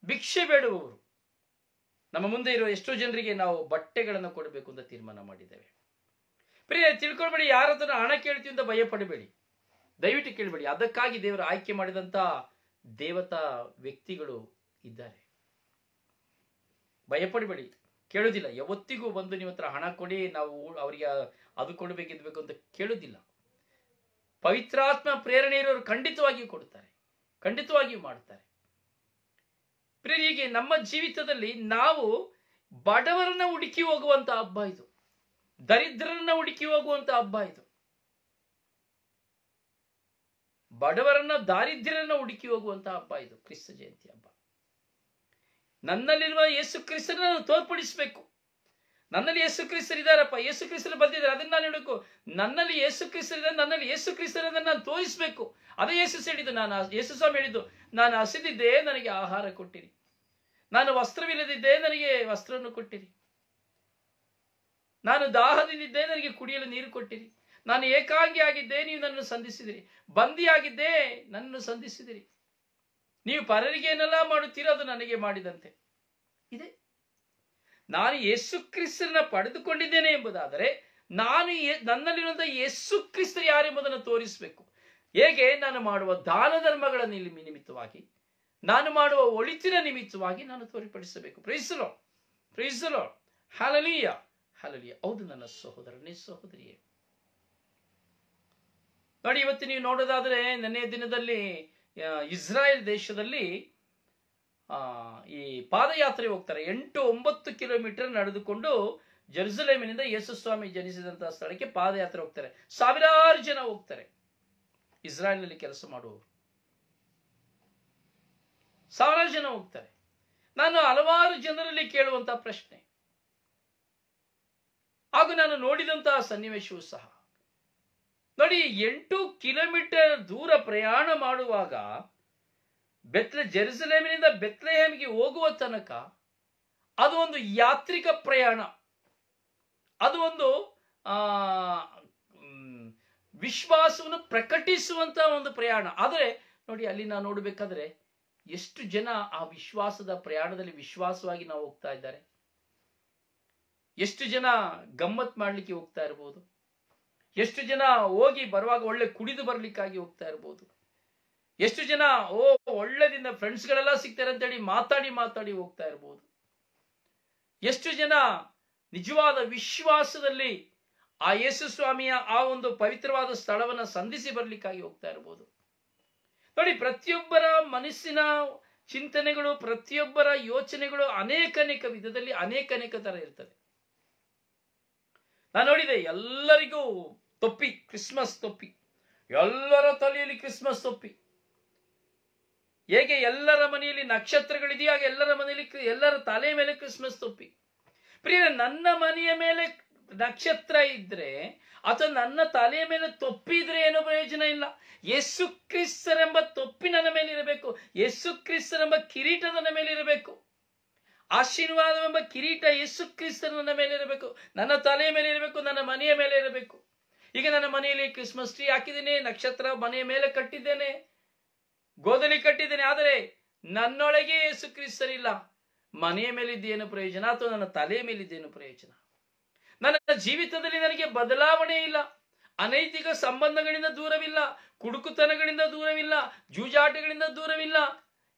ಭಿಕ್ಷೆ ಬೇಡುವವರು, ನಮ್ಮ ಮುಂದೆ ಇರುವ ಎಷ್ಟೋ ಜನರಿಗೆ ನಾವು ಬಟ್ಟೆಗಳನ್ನು ಕೊಡಬೇಕು ಅಂತ ತೀರ್ಮಾನ ಮಾಡಿದ್ದೇವೆ. ಪ್ರಿಯ, ತಿಳ್ಕೊಳ್ಬೇಡಿ, ಯಾರ ಹತ್ರ ಹಣ ಕೇಳ್ತೀವಿ ಅಂತ ಭಯ ಪಡಬೇಡಿ, ದಯವಿಟ್ಟು ಕೇಳಬೇಡಿ. ಅದಕ್ಕಾಗಿ ದೇವರು ಆಯ್ಕೆ ಮಾಡಿದಂತ ದೇವತಾ ವ್ಯಕ್ತಿಗಳು ಇದ್ದಾರೆ. ಭಯಪಡಬೇಡಿ, ಕೇಳುವುದಿಲ್ಲ. ಯಾವತ್ತಿಗೂ ಬಂದು ನಿಮ್ಮ ಹತ್ರ ಹಣ ಕೊಡಿ, ನಾವು ಅವರಿಗೆ ಅದು ಕೊಡಬೇಕಿದ್ಬೇಕು ಅಂತ ಕೇಳುವುದಿಲ್ಲ. ಪವಿತ್ರಾತ್ಮ ಪ್ರೇರಣೆ ಇರೋರು ಖಂಡಿತವಾಗಿಯೂ ಕೊಡ್ತಾರೆ, ಖಂಡಿತವಾಗಿಯೂ ಮಾಡ್ತಾರೆ. ಪ್ರಿಯರಿಗೆ, ನಮ್ಮ ಜೀವಿತದಲ್ಲಿ ನಾವು ಬಡವರನ್ನ ಹುಡುಕಿ ಹೋಗುವಂತ ಹಬ್ಬ ಇದು, ದರಿದ್ರರನ್ನ ಹುಡುಕಿ ಹೋಗುವಂತ ಹಬ್ಬ ಇದು. ಬಡವರನ್ನ, ದಾರಿದ್ರ್ಯರನ್ನ ಹುಡುಕಿ ಹೋಗುವಂತ ಹಬ್ಬ ಇದು, ಕ್ರಿಸ್ತ ಜಯಂತಿ ಹಬ್ಬ. ನನ್ನಲ್ಲಿರುವ ಯೇಸು ಕ್ರಿಸ್ತರನ್ನ ನಾನು ತೋರ್ಪಡಿಸಬೇಕು. ನನ್ನಲ್ಲಿ ಯೇಸು ಕ್ರಿಸ್ತರಿದ್ದಾರಪ್ಪ, ಯೇಸು ಕ್ರಿಸ್ತರು ಬಂದಿದ್ದಾರೆ, ಅದನ್ನ ನಾನು ಹೇಳಬೇಕು. ನನ್ನಲ್ಲಿ ಯೇಸು ಕ್ರಿಸ್ತರಿದ್ದಾರೆ, ನನ್ನಲ್ಲಿ ಯೇಸು ಕ್ರಿಸ್ತರನ್ನ ನಾನು ತೋರಿಸಬೇಕು. ಅದೇ ಯೇಸು ಹೇಳಿದ್ದು, ಯೇಸು ಸ್ವಾಮಿ ಹೇಳಿದ್ದು, ನಾನು ಹಸಿದಿದ್ದೆ, ನನಗೆ ಆಹಾರ ಕೊಟ್ಟಿರಿ. ನಾನು ವಸ್ತ್ರವಿಲ್ಲದಿದ್ದೆ, ನನಗೆ ವಸ್ತ್ರವನ್ನು ಕೊಟ್ಟಿರಿ. ನಾನು ದಾಹದಿಂದಿದ್ದೆ, ನನಗೆ ಕುಡಿಯಲು ನೀರು ಕೊಟ್ಟಿರಿ. ನಾನು ಏಕಾಂಗಿ ಆಗಿದ್ದೆ, ನೀವು ನನ್ನನ್ನು ಸಂಧಿಸಿದಿರಿ. ಬಂದಿಯಾಗಿದ್ದೆ, ನನ್ನನ್ನು ಸಂಧಿಸಿದಿರಿ. ನೀವು ಪರರಿಗೆ ಏನೆಲ್ಲ ಮಾಡುತ್ತೀರೋ ಅದು ನನಗೆ ಮಾಡಿದಂತೆ. ಇದೆ, ನಾನು ಯೇಸು ಕ್ರಿಸ್ತರನ್ನ ಪಡೆದುಕೊಂಡಿದ್ದೇನೆ ಎಂಬುದಾದರೆ ನಾನು ನನ್ನಲ್ಲಿರುವಂತಹ ಯೇಸು ಕ್ರಿಸ್ತರು ಯಾರೆಂಬುದನ್ನು ತೋರಿಸಬೇಕು. ಹೇಗೆ? ನಾನು ಮಾಡುವ ದಾನ ಧರ್ಮಗಳ ನಿಮಿತ್ತವಾಗಿ, ನಾನು ಮಾಡುವ ಒಳಿತಿನ ನಿಮಿತ್ತವಾಗಿ ನಾನು ತೋರ್ಪಡಿಸಬೇಕು. Praise the lord, praise the lord, hallelujah, hallelujah. ಹೌದು ನನ್ನ ಸಹೋದರನೇ, ಸಹೋದರಿಯೇ, ನೋಡಿ, ಇವತ್ತು ನೀವು ನೋಡೋದಾದ್ರೆ, ನೆನ್ನೆಯ ದಿನದಲ್ಲಿ ಇಸ್ರಾಯೇಲ್ ದೇಶದಲ್ಲಿ ಈ ಪಾದಯಾತ್ರೆ ಹೋಗ್ತಾರೆ. 8-9 ಕಿಲೋಮೀಟರ್ ನಡೆದುಕೊಂಡು ಜೆರುಸಲೇಮಿನಿಂದ ಯೇಸು ಸ್ವಾಮಿ ಜನಿಸಿದಂತಹ ಸ್ಥಳಕ್ಕೆ ಪಾದಯಾತ್ರೆ ಹೋಗ್ತಾರೆ. ಸಾವಿರಾರು ಜನ ಹೋಗ್ತಾರೆ. ಇಸ್ರಾಯೇಲ್ನಲ್ಲಿ ಕೆಲಸ ಮಾಡುವವರು ಸಾವಿರಾರು ಜನ ಹೋಗ್ತಾರೆ. ನಾನು ಹಲವಾರು ಜನರಲ್ಲಿ ಕೇಳುವಂತಹ ಪ್ರಶ್ನೆ, ಹಾಗೂ ನಾನು ನೋಡಿದಂತಹ ಸನ್ನಿವೇಶವೂ ಸಹ ನೋಡಿ, 8 ಕಿಲೋಮೀಟರ್ ದೂರ ಪ್ರಯಾಣ ಮಾಡುವಾಗ ಜೆರುಸಲೇಮಿನಿಂದ ಬೆತ್ಲೆಹೇಮಿಗೆ ಹೋಗುವ ತನಕ ಅದು ಒಂದು ಯಾತ್ರಿಕ ಪ್ರಯಾಣ, ಅದು ಒಂದು ವಿಶ್ವಾಸವನ್ನು ಪ್ರಕಟಿಸುವಂತಹ ಒಂದು ಪ್ರಯಾಣ. ಆದರೆ ನೋಡಿ, ಅಲ್ಲಿ ನಾವು ನೋಡಬೇಕಾದ್ರೆ ಎಷ್ಟು ಜನ ಆ ವಿಶ್ವಾಸದ ಪ್ರಯಾಣದಲ್ಲಿ ವಿಶ್ವಾಸವಾಗಿ ನಾವು ಹೋಗ್ತಾ ಇದ್ದಾರೆ. ಎಷ್ಟು ಜನ ಗಮ್ಮತ್ ಮಾಡ್ಲಿಕ್ಕೆ ಹೋಗ್ತಾ ಇರ್ಬೋದು, ಎಷ್ಟು ಜನ ಹೋಗಿ ಬರುವಾಗ ಒಳ್ಳೆ ಕುಡಿದು ಬರ್ಲಿಕ್ಕಾಗಿ ಹೋಗ್ತಾ ಇರ್ಬೋದು, ಎಷ್ಟು ಜನ ಒಳ್ಳೆದಿಂದ ಫ್ರೆಂಡ್ಸ್ಗಳೆಲ್ಲ ಸಿಗ್ತಾರೆ ಅಂತೇಳಿ ಮಾತಾಡಿ ಹೋಗ್ತಾ ಇರ್ಬೋದು, ಎಷ್ಟು ಜನ ನಿಜವಾದ ವಿಶ್ವಾಸದಲ್ಲಿ ಆ ಯೇಸು ಸ್ವಾಮಿಯ ಆ ಒಂದು ಪವಿತ್ರವಾದ ಸ್ಥಳವನ್ನು ಸಂಧಿಸಿ ಬರ್ಲಿಕ್ಕಾಗಿ ಹೋಗ್ತಾ ಇರ್ಬೋದು. ನೋಡಿ, ಪ್ರತಿಯೊಬ್ಬರ ಮನಸ್ಸಿನ ಚಿಂತನೆಗಳು, ಪ್ರತಿಯೊಬ್ಬರ ಯೋಚನೆಗಳು ಅನೇಕ ವಿಧದಲ್ಲಿ ಅನೇಕ ತರ ಇರ್ತದೆ. ನಾನು ನೋಡಿದೆ, ಎಲ್ಲರಿಗೂ ತೊಪ್ಪಿ, ಕ್ರಿಸ್ಮಸ್ ತೊಪ್ಪಿ, ಎಲ್ಲರ ತಲೆಯಲ್ಲಿ ಕ್ರಿಸ್ಮಸ್ ತೊಪ್ಪಿ. ಹೇಗೆ ಎಲ್ಲರ ಮನೆಯಲ್ಲಿ ನಕ್ಷತ್ರಗಳಿದೆಯೋ ಹಾಗೆ ಎಲ್ಲರ ಮನೆಯಲ್ಲಿ ಎಲ್ಲರ ತಲೆ ಮೇಲೆ ಕ್ರಿಸ್ಮಸ್ ತೊಪ್ಪಿ. ಪ್ರಿಯ, ನನ್ನ ಮನೆಯ ಮೇಲೆ ನಕ್ಷತ್ರ ಇದ್ರೆ ಅಥವಾ ನನ್ನ ತಲೆಯ ಮೇಲೆ ತೊಪ್ಪಿ ಇದ್ರೆ ಏನೋ ಪ್ರಯೋಜನ ಇಲ್ಲ. ಯೇಸು ಕ್ರಿಸ್ತರೆಂಬ ತೊಪ್ಪಿ ನನ್ನ ಮೇಲೆ ಇರಬೇಕು. ಯೇಸು ಕ್ರಿಸ್ತರೆಂಬ ಕಿರೀಟ ನನ್ನ ಮೇಲೆ ಇರಬೇಕು. ಆಶೀರ್ವಾದವೆಂಬ ಕಿರೀಟ ಯೇಸು ಕ್ರಿಸ್ತ ನನ್ನ ಮೇಲೆ ಇರಬೇಕು, ನನ್ನ ತಲೆಯ ಮೇಲೆ ಇರಬೇಕು, ನನ್ನ ಮನೆಯ ಮೇಲೆ ಇರಬೇಕು. ಈಗ ನನ್ನ ಮನೆಯಲ್ಲಿ ಕ್ರಿಸ್ಮಸ್ ಟ್ರೀ ಹಾಕಿದ್ದೇನೆ, ನಕ್ಷತ್ರ ಮನೆಯ ಮೇಲೆ ಕಟ್ಟಿದ್ದೇನೆ, ಗೋದಲಿ ಕಟ್ಟಿದ್ದೇನೆ, ಆದರೆ ನನ್ನೊಳಗೆ ಯೇಸು ಕ್ರಿಸ್ತರಿಲ್ಲ. ಮನೆಯ ಮೇಲಿದ್ದೇನು ಪ್ರಯೋಜನ ಅಥವಾ ನನ್ನ ತಲೆಯ ಮೇಲಿದ್ದೇನು ಪ್ರಯೋಜನ? ನನ್ನ ಜೀವಿತದಲ್ಲಿ ನನಗೆ ಬದಲಾವಣೆ ಇಲ್ಲ. ಅನೈತಿಕ ಸಂಬಂಧಗಳಿಂದ ದೂರವಿಲ್ಲ, ಕುಡುಕುತನಗಳಿಂದ ದೂರವಿಲ್ಲ, ಜೂಜಾಟಗಳಿಂದ ದೂರವಿಲ್ಲ,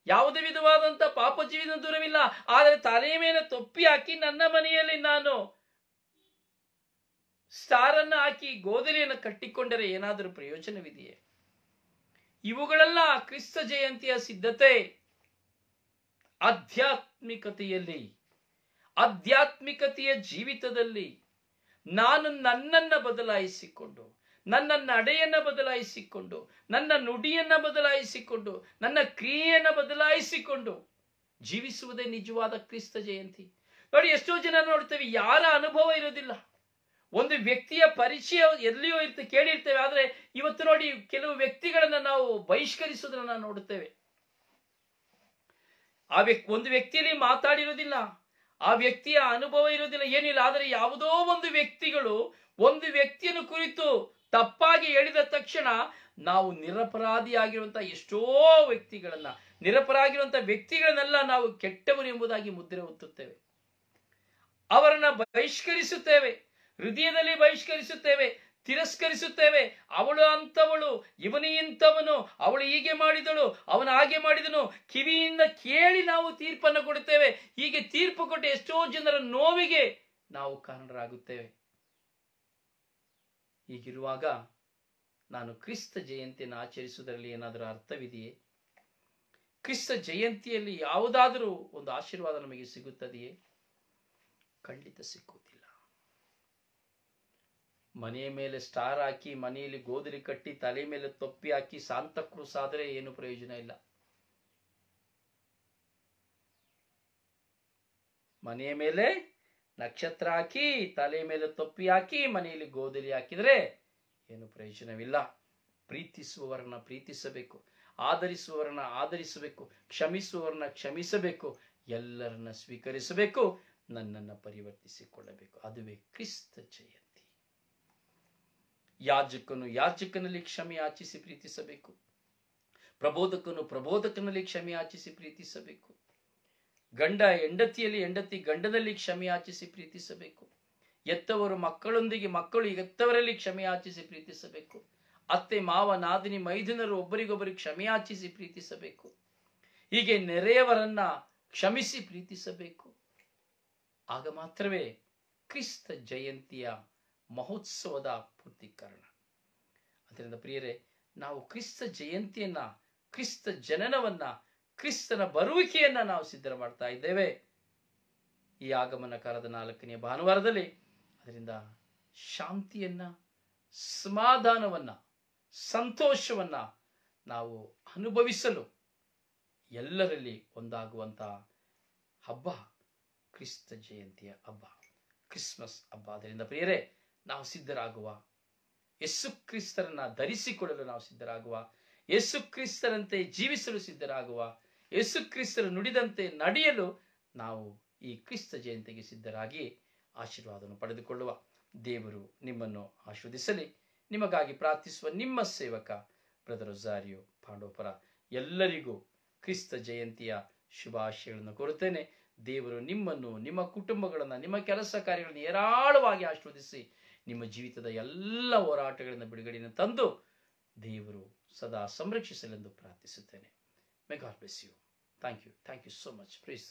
ಯಾವುದೇ ವಿಧವಾದಂತಹ ಪಾಪ ಜೀವಿತ ದೂರವಿಲ್ಲ. ಆದರೆ ತಲೆಯ ಮೇಲೆ ತೊಪ್ಪಿ ಹಾಕಿ ನನ್ನ ಮನೆಯಲ್ಲಿ ನಾನು ಸ್ಟಾರ್ ಅನ್ನು ಹಾಕಿ ಗೋದಲಿಯನ್ನು ಕಟ್ಟಿಕೊಂಡರೆ ಏನಾದರೂ ಪ್ರಯೋಜನವಿದೆಯೇ? ಇವುಗಳೆಲ್ಲ ಕ್ರಿಸ್ತ ಜಯಂತಿಯ ಸಿದ್ಧತೆ. ಆಧ್ಯಾತ್ಮಿಕತೆಯ ಜೀವಿತದಲ್ಲಿ ನಾನು ನನ್ನನ್ನು ಬದಲಾಯಿಸಿಕೊಂಡು, ನನ್ನ ನಡೆಯನ್ನ ಬದಲಾಯಿಸಿಕೊಂಡು, ನನ್ನ ನುಡಿಯನ್ನ ಬದಲಾಯಿಸಿಕೊಂಡು, ನನ್ನ ಕ್ರಿಯೆಯನ್ನು ಬದಲಾಯಿಸಿಕೊಂಡು ಜೀವಿಸುವುದೇ ನಿಜವಾದ ಕ್ರಿಸ್ತ ಜಯಂತಿ. ನೋಡಿ, ಎಷ್ಟೋ ಜನ ನೋಡ್ತೇವೆ, ಯಾರ ಅನುಭವ ಇರೋದಿಲ್ಲ. ಒಂದು ವ್ಯಕ್ತಿಯ ಪರಿಚಯ ಎಲ್ಲಿಯೋ ಕೇಳಿರ್ತೇವೆ, ಆದರೆ ಇವತ್ತು ನೋಡಿ ಕೆಲವು ವ್ಯಕ್ತಿಗಳನ್ನ ನಾವು ಬಹಿಷ್ಕರಿಸುವುದನ್ನ ನೋಡುತ್ತೇವೆ. ಒಂದು ವ್ಯಕ್ತಿಯಲ್ಲಿ ಮಾತಾಡಿರೋದಿಲ್ಲ, ಆ ವ್ಯಕ್ತಿಯ ಅನುಭವ ಇರೋದಿಲ್ಲ, ಏನಿಲ್ಲ. ಆದರೆ ಯಾವುದೋ ಒಂದು ವ್ಯಕ್ತಿಯನ್ನು ಕುರಿತು ತಪ್ಪಾಗಿ ಹೇಳಿದ ತಕ್ಷಣ ನಾವು ನಿರಪರಾಧಿಯಾಗಿರುವಂತಹ ಎಷ್ಟೋ ವ್ಯಕ್ತಿಗಳನ್ನೆಲ್ಲ ನಾವು ಕೆಟ್ಟವರು ಎಂಬುದಾಗಿ ಮುದ್ರೆ ಒತ್ತುತ್ತೇವೆ. ಅವರನ್ನ ಬಹಿಷ್ಕರಿಸುತ್ತೇವೆ, ಹೃದಯದಲ್ಲಿ ಬಹಿಷ್ಕರಿಸುತ್ತೇವೆ, ತಿರಸ್ಕರಿಸುತ್ತೇವೆ. ಅವಳು ಅಂತವಳು, ಇವನು ಇಂಥವನು, ಅವಳು ಹೀಗೆ ಮಾಡಿದಳು, ಅವನು ಹಾಗೆ ಮಾಡಿದನು, ಕಿವಿಯಿಂದ ಕೇಳಿ ನಾವು ತೀರ್ಪನ್ನು ಕೊಡುತ್ತೇವೆ. ಹೀಗೆ ತೀರ್ಪು ಕೊಟ್ಟು ಎಷ್ಟೋ ಜನರ ನೋವಿಗೆ ನಾವು ಕಾರಣರಾಗುತ್ತೇವೆ. ಹೀಗಿರುವಾಗ ನಾನು ಕ್ರಿಸ್ತ ಜಯಂತಿಯನ್ನು ಆಚರಿಸುವುದರಲ್ಲಿ ಏನಾದರೂ ಅರ್ಥವಿದೆಯೇ? ಕ್ರಿಸ್ತ ಜಯಂತಿಯಲ್ಲಿ ಯಾವುದಾದರೂ ಒಂದು ಆಶೀರ್ವಾದ ನಮಗೆ ಸಿಗುತ್ತದೆಯೇ? ಖಂಡಿತ ಸಿಕ್ಕುವುದಿಲ್ಲ. ಮನೆಯ ಮೇಲೆ ಸ್ಟಾರ್ ಹಾಕಿ, ಮನೆಯಲ್ಲಿ ಗೋದಲಿ ಕಟ್ಟಿ, ತಲೆ ಮೇಲೆ ತೊಪ್ಪಿ ಹಾಕಿ ಸಾಂತಕ್ರೂಸ್ ಆದರೆ ಏನು ಪ್ರಯೋಜನ ಇಲ್ಲ. ಮನೆಯ ಮೇಲೆ ನಕ್ಷತ್ರ ಹಾಕಿ, ತಲೆ ಮೇಲೆ ತೊಪ್ಪಿ ಹಾಕಿ, ಮನೆಯಲ್ಲಿ ಗೋದಲಿ ಹಾಕಿದರೆ ಏನು ಪ್ರಯೋಜನವಿಲ್ಲ. ಪ್ರೀತಿಸುವವರನ್ನ ಪ್ರೀತಿಸಬೇಕು, ಆದರಿಸುವವರನ್ನ ಆದರಿಸಬೇಕು, ಕ್ಷಮಿಸುವವರನ್ನ ಕ್ಷಮಿಸಬೇಕು, ಎಲ್ಲರನ್ನ ಸ್ವೀಕರಿಸಬೇಕು, ನನ್ನನ್ನು ಪರಿವರ್ತಿಸಿಕೊಳ್ಳಬೇಕು. ಅದುವೇ ಕ್ರಿಸ್ತ ಜಯಂತಿ. ಯಾಜಕನಲ್ಲಿ ಕ್ಷಮೆ ಯಾಚಿಸಿ ಪ್ರೀತಿಸಬೇಕು, ಪ್ರಬೋಧಕನಲ್ಲಿ ಕ್ಷಮೆ ಯಾಚಿಸಿ ಪ್ರೀತಿಸಬೇಕು, ಗಂಡ ಹೆಂಡತಿ ಗಂಡನಲ್ಲಿ ಕ್ಷಮೆ ಯಾಚಿಸಿ ಪ್ರೀತಿಸಬೇಕು, ಎತ್ತವರು ಮಕ್ಕಳೊಂದಿಗೆ ಮಕ್ಕಳು ಎತ್ತವರಲ್ಲಿ ಕ್ಷಮೆ ಯಾಚಿಸಿ ಪ್ರೀತಿಸಬೇಕು, ಅತ್ತೆ ಮಾವ ನಾದಿನಿ ಮೈದುನರು ಒಬ್ಬರಿಗೊಬ್ಬರಿಗೆ ಕ್ಷಮೆ ಯಾಚಿಸಿ ಪ್ರೀತಿಸಬೇಕು. ಹೀಗೆ ನೆರೆಯವರನ್ನ ಕ್ಷಮಿಸಿ ಪ್ರೀತಿಸಬೇಕು. ಆಗ ಮಾತ್ರವೇ ಕ್ರಿಸ್ತ ಜಯಂತಿಯ ಮಹೋತ್ಸವದ ಪೂರ್ತೀಕರಣ. ಅದರಿಂದ ಪ್ರಿಯರೇ, ನಾವು ಕ್ರಿಸ್ತ ಜಯಂತಿಯನ್ನ, ಕ್ರಿಸ್ತ ಜನನವನ್ನ ಕ್ರಿಸ್ತನ ಬರುವಿಕೆಯನ್ನ ನಾವು ಸಿದ್ಧ ಮಾಡ್ತಾ ಇದ್ದೇವೆ. ಈ ಆಗಮನ ಕಾಲದ 4ನೇ ಭಾನುವಾರದಲ್ಲಿ ಅದರಿಂದ ಶಾಂತಿಯನ್ನ, ಸಮಾಧಾನವನ್ನ, ಸಂತೋಷವನ್ನ ನಾವು ಅನುಭವಿಸಲು ಎಲ್ಲರಲ್ಲಿ ಒಂದಾಗುವಂತ ಹಬ್ಬ ಕ್ರಿಸ್ತ ಜಯಂತಿಯ ಹಬ್ಬ, ಕ್ರಿಸ್ಮಸ್ ಹಬ್ಬ. ಅದರಿಂದ ಪ್ರಿಯರೇ, ನಾವು ಸಿದ್ಧರಾಗುವ, ಯೇಸು ಕ್ರಿಸ್ತರನ್ನ ಧರಿಸಿಕೊಳ್ಳಲು ನಾವು ಸಿದ್ಧರಾಗುವ, ಯೇಸು ಕ್ರಿಸ್ತರಂತೆ ಜೀವಿಸಲು ಸಿದ್ಧರಾಗುವ, ಯೇಸು ಕ್ರಿಸ್ತರು ನುಡಿದಂತೆ ನಡೆಯಲು ನಾವು ಈ ಕ್ರಿಸ್ತ ಜಯಂತಿಗೆ ಸಿದ್ಧರಾಗಿ ಆಶೀರ್ವಾದವನ್ನು ಪಡೆದುಕೊಳ್ಳುವ. ದೇವರು ನಿಮ್ಮನ್ನು ಆಶೀರ್ವದಿಸಲಿ. ನಿಮಗಾಗಿ ಪ್ರಾರ್ಥಿಸುವ ನಿಮ್ಮ ಸೇವಕ ಬ್ರದರ್ ರೊಜಾರಿಯೋ ಪಾಂಡೋಪರ. ಎಲ್ಲರಿಗೂ ಕ್ರಿಸ್ತ ಜಯಂತಿಯ ಶುಭಾಶಯಗಳನ್ನು ಕೋರುತ್ತೇನೆ. ದೇವರು ನಿಮ್ಮನ್ನು, ನಿಮ್ಮ ಕುಟುಂಬಗಳನ್ನು, ನಿಮ್ಮ ಕೆಲಸ ಕಾರ್ಯಗಳನ್ನು ಹೇರಾಳವಾಗಿ ಆಶೀರ್ವದಿಸಿ ನಿಮ್ಮ ಜೀವಿತದ ಎಲ್ಲ ಹೋರಾಟಗಳಿಂದ ಬಿಡುಗಡೆಯನ್ನು ತಂದು ದೇವರು ಸದಾ ಸಂರಕ್ಷಿಸಲೆಂದು ಪ್ರಾರ್ಥಿಸುತ್ತೇನೆ. May God bless you. Thank you so much. Please.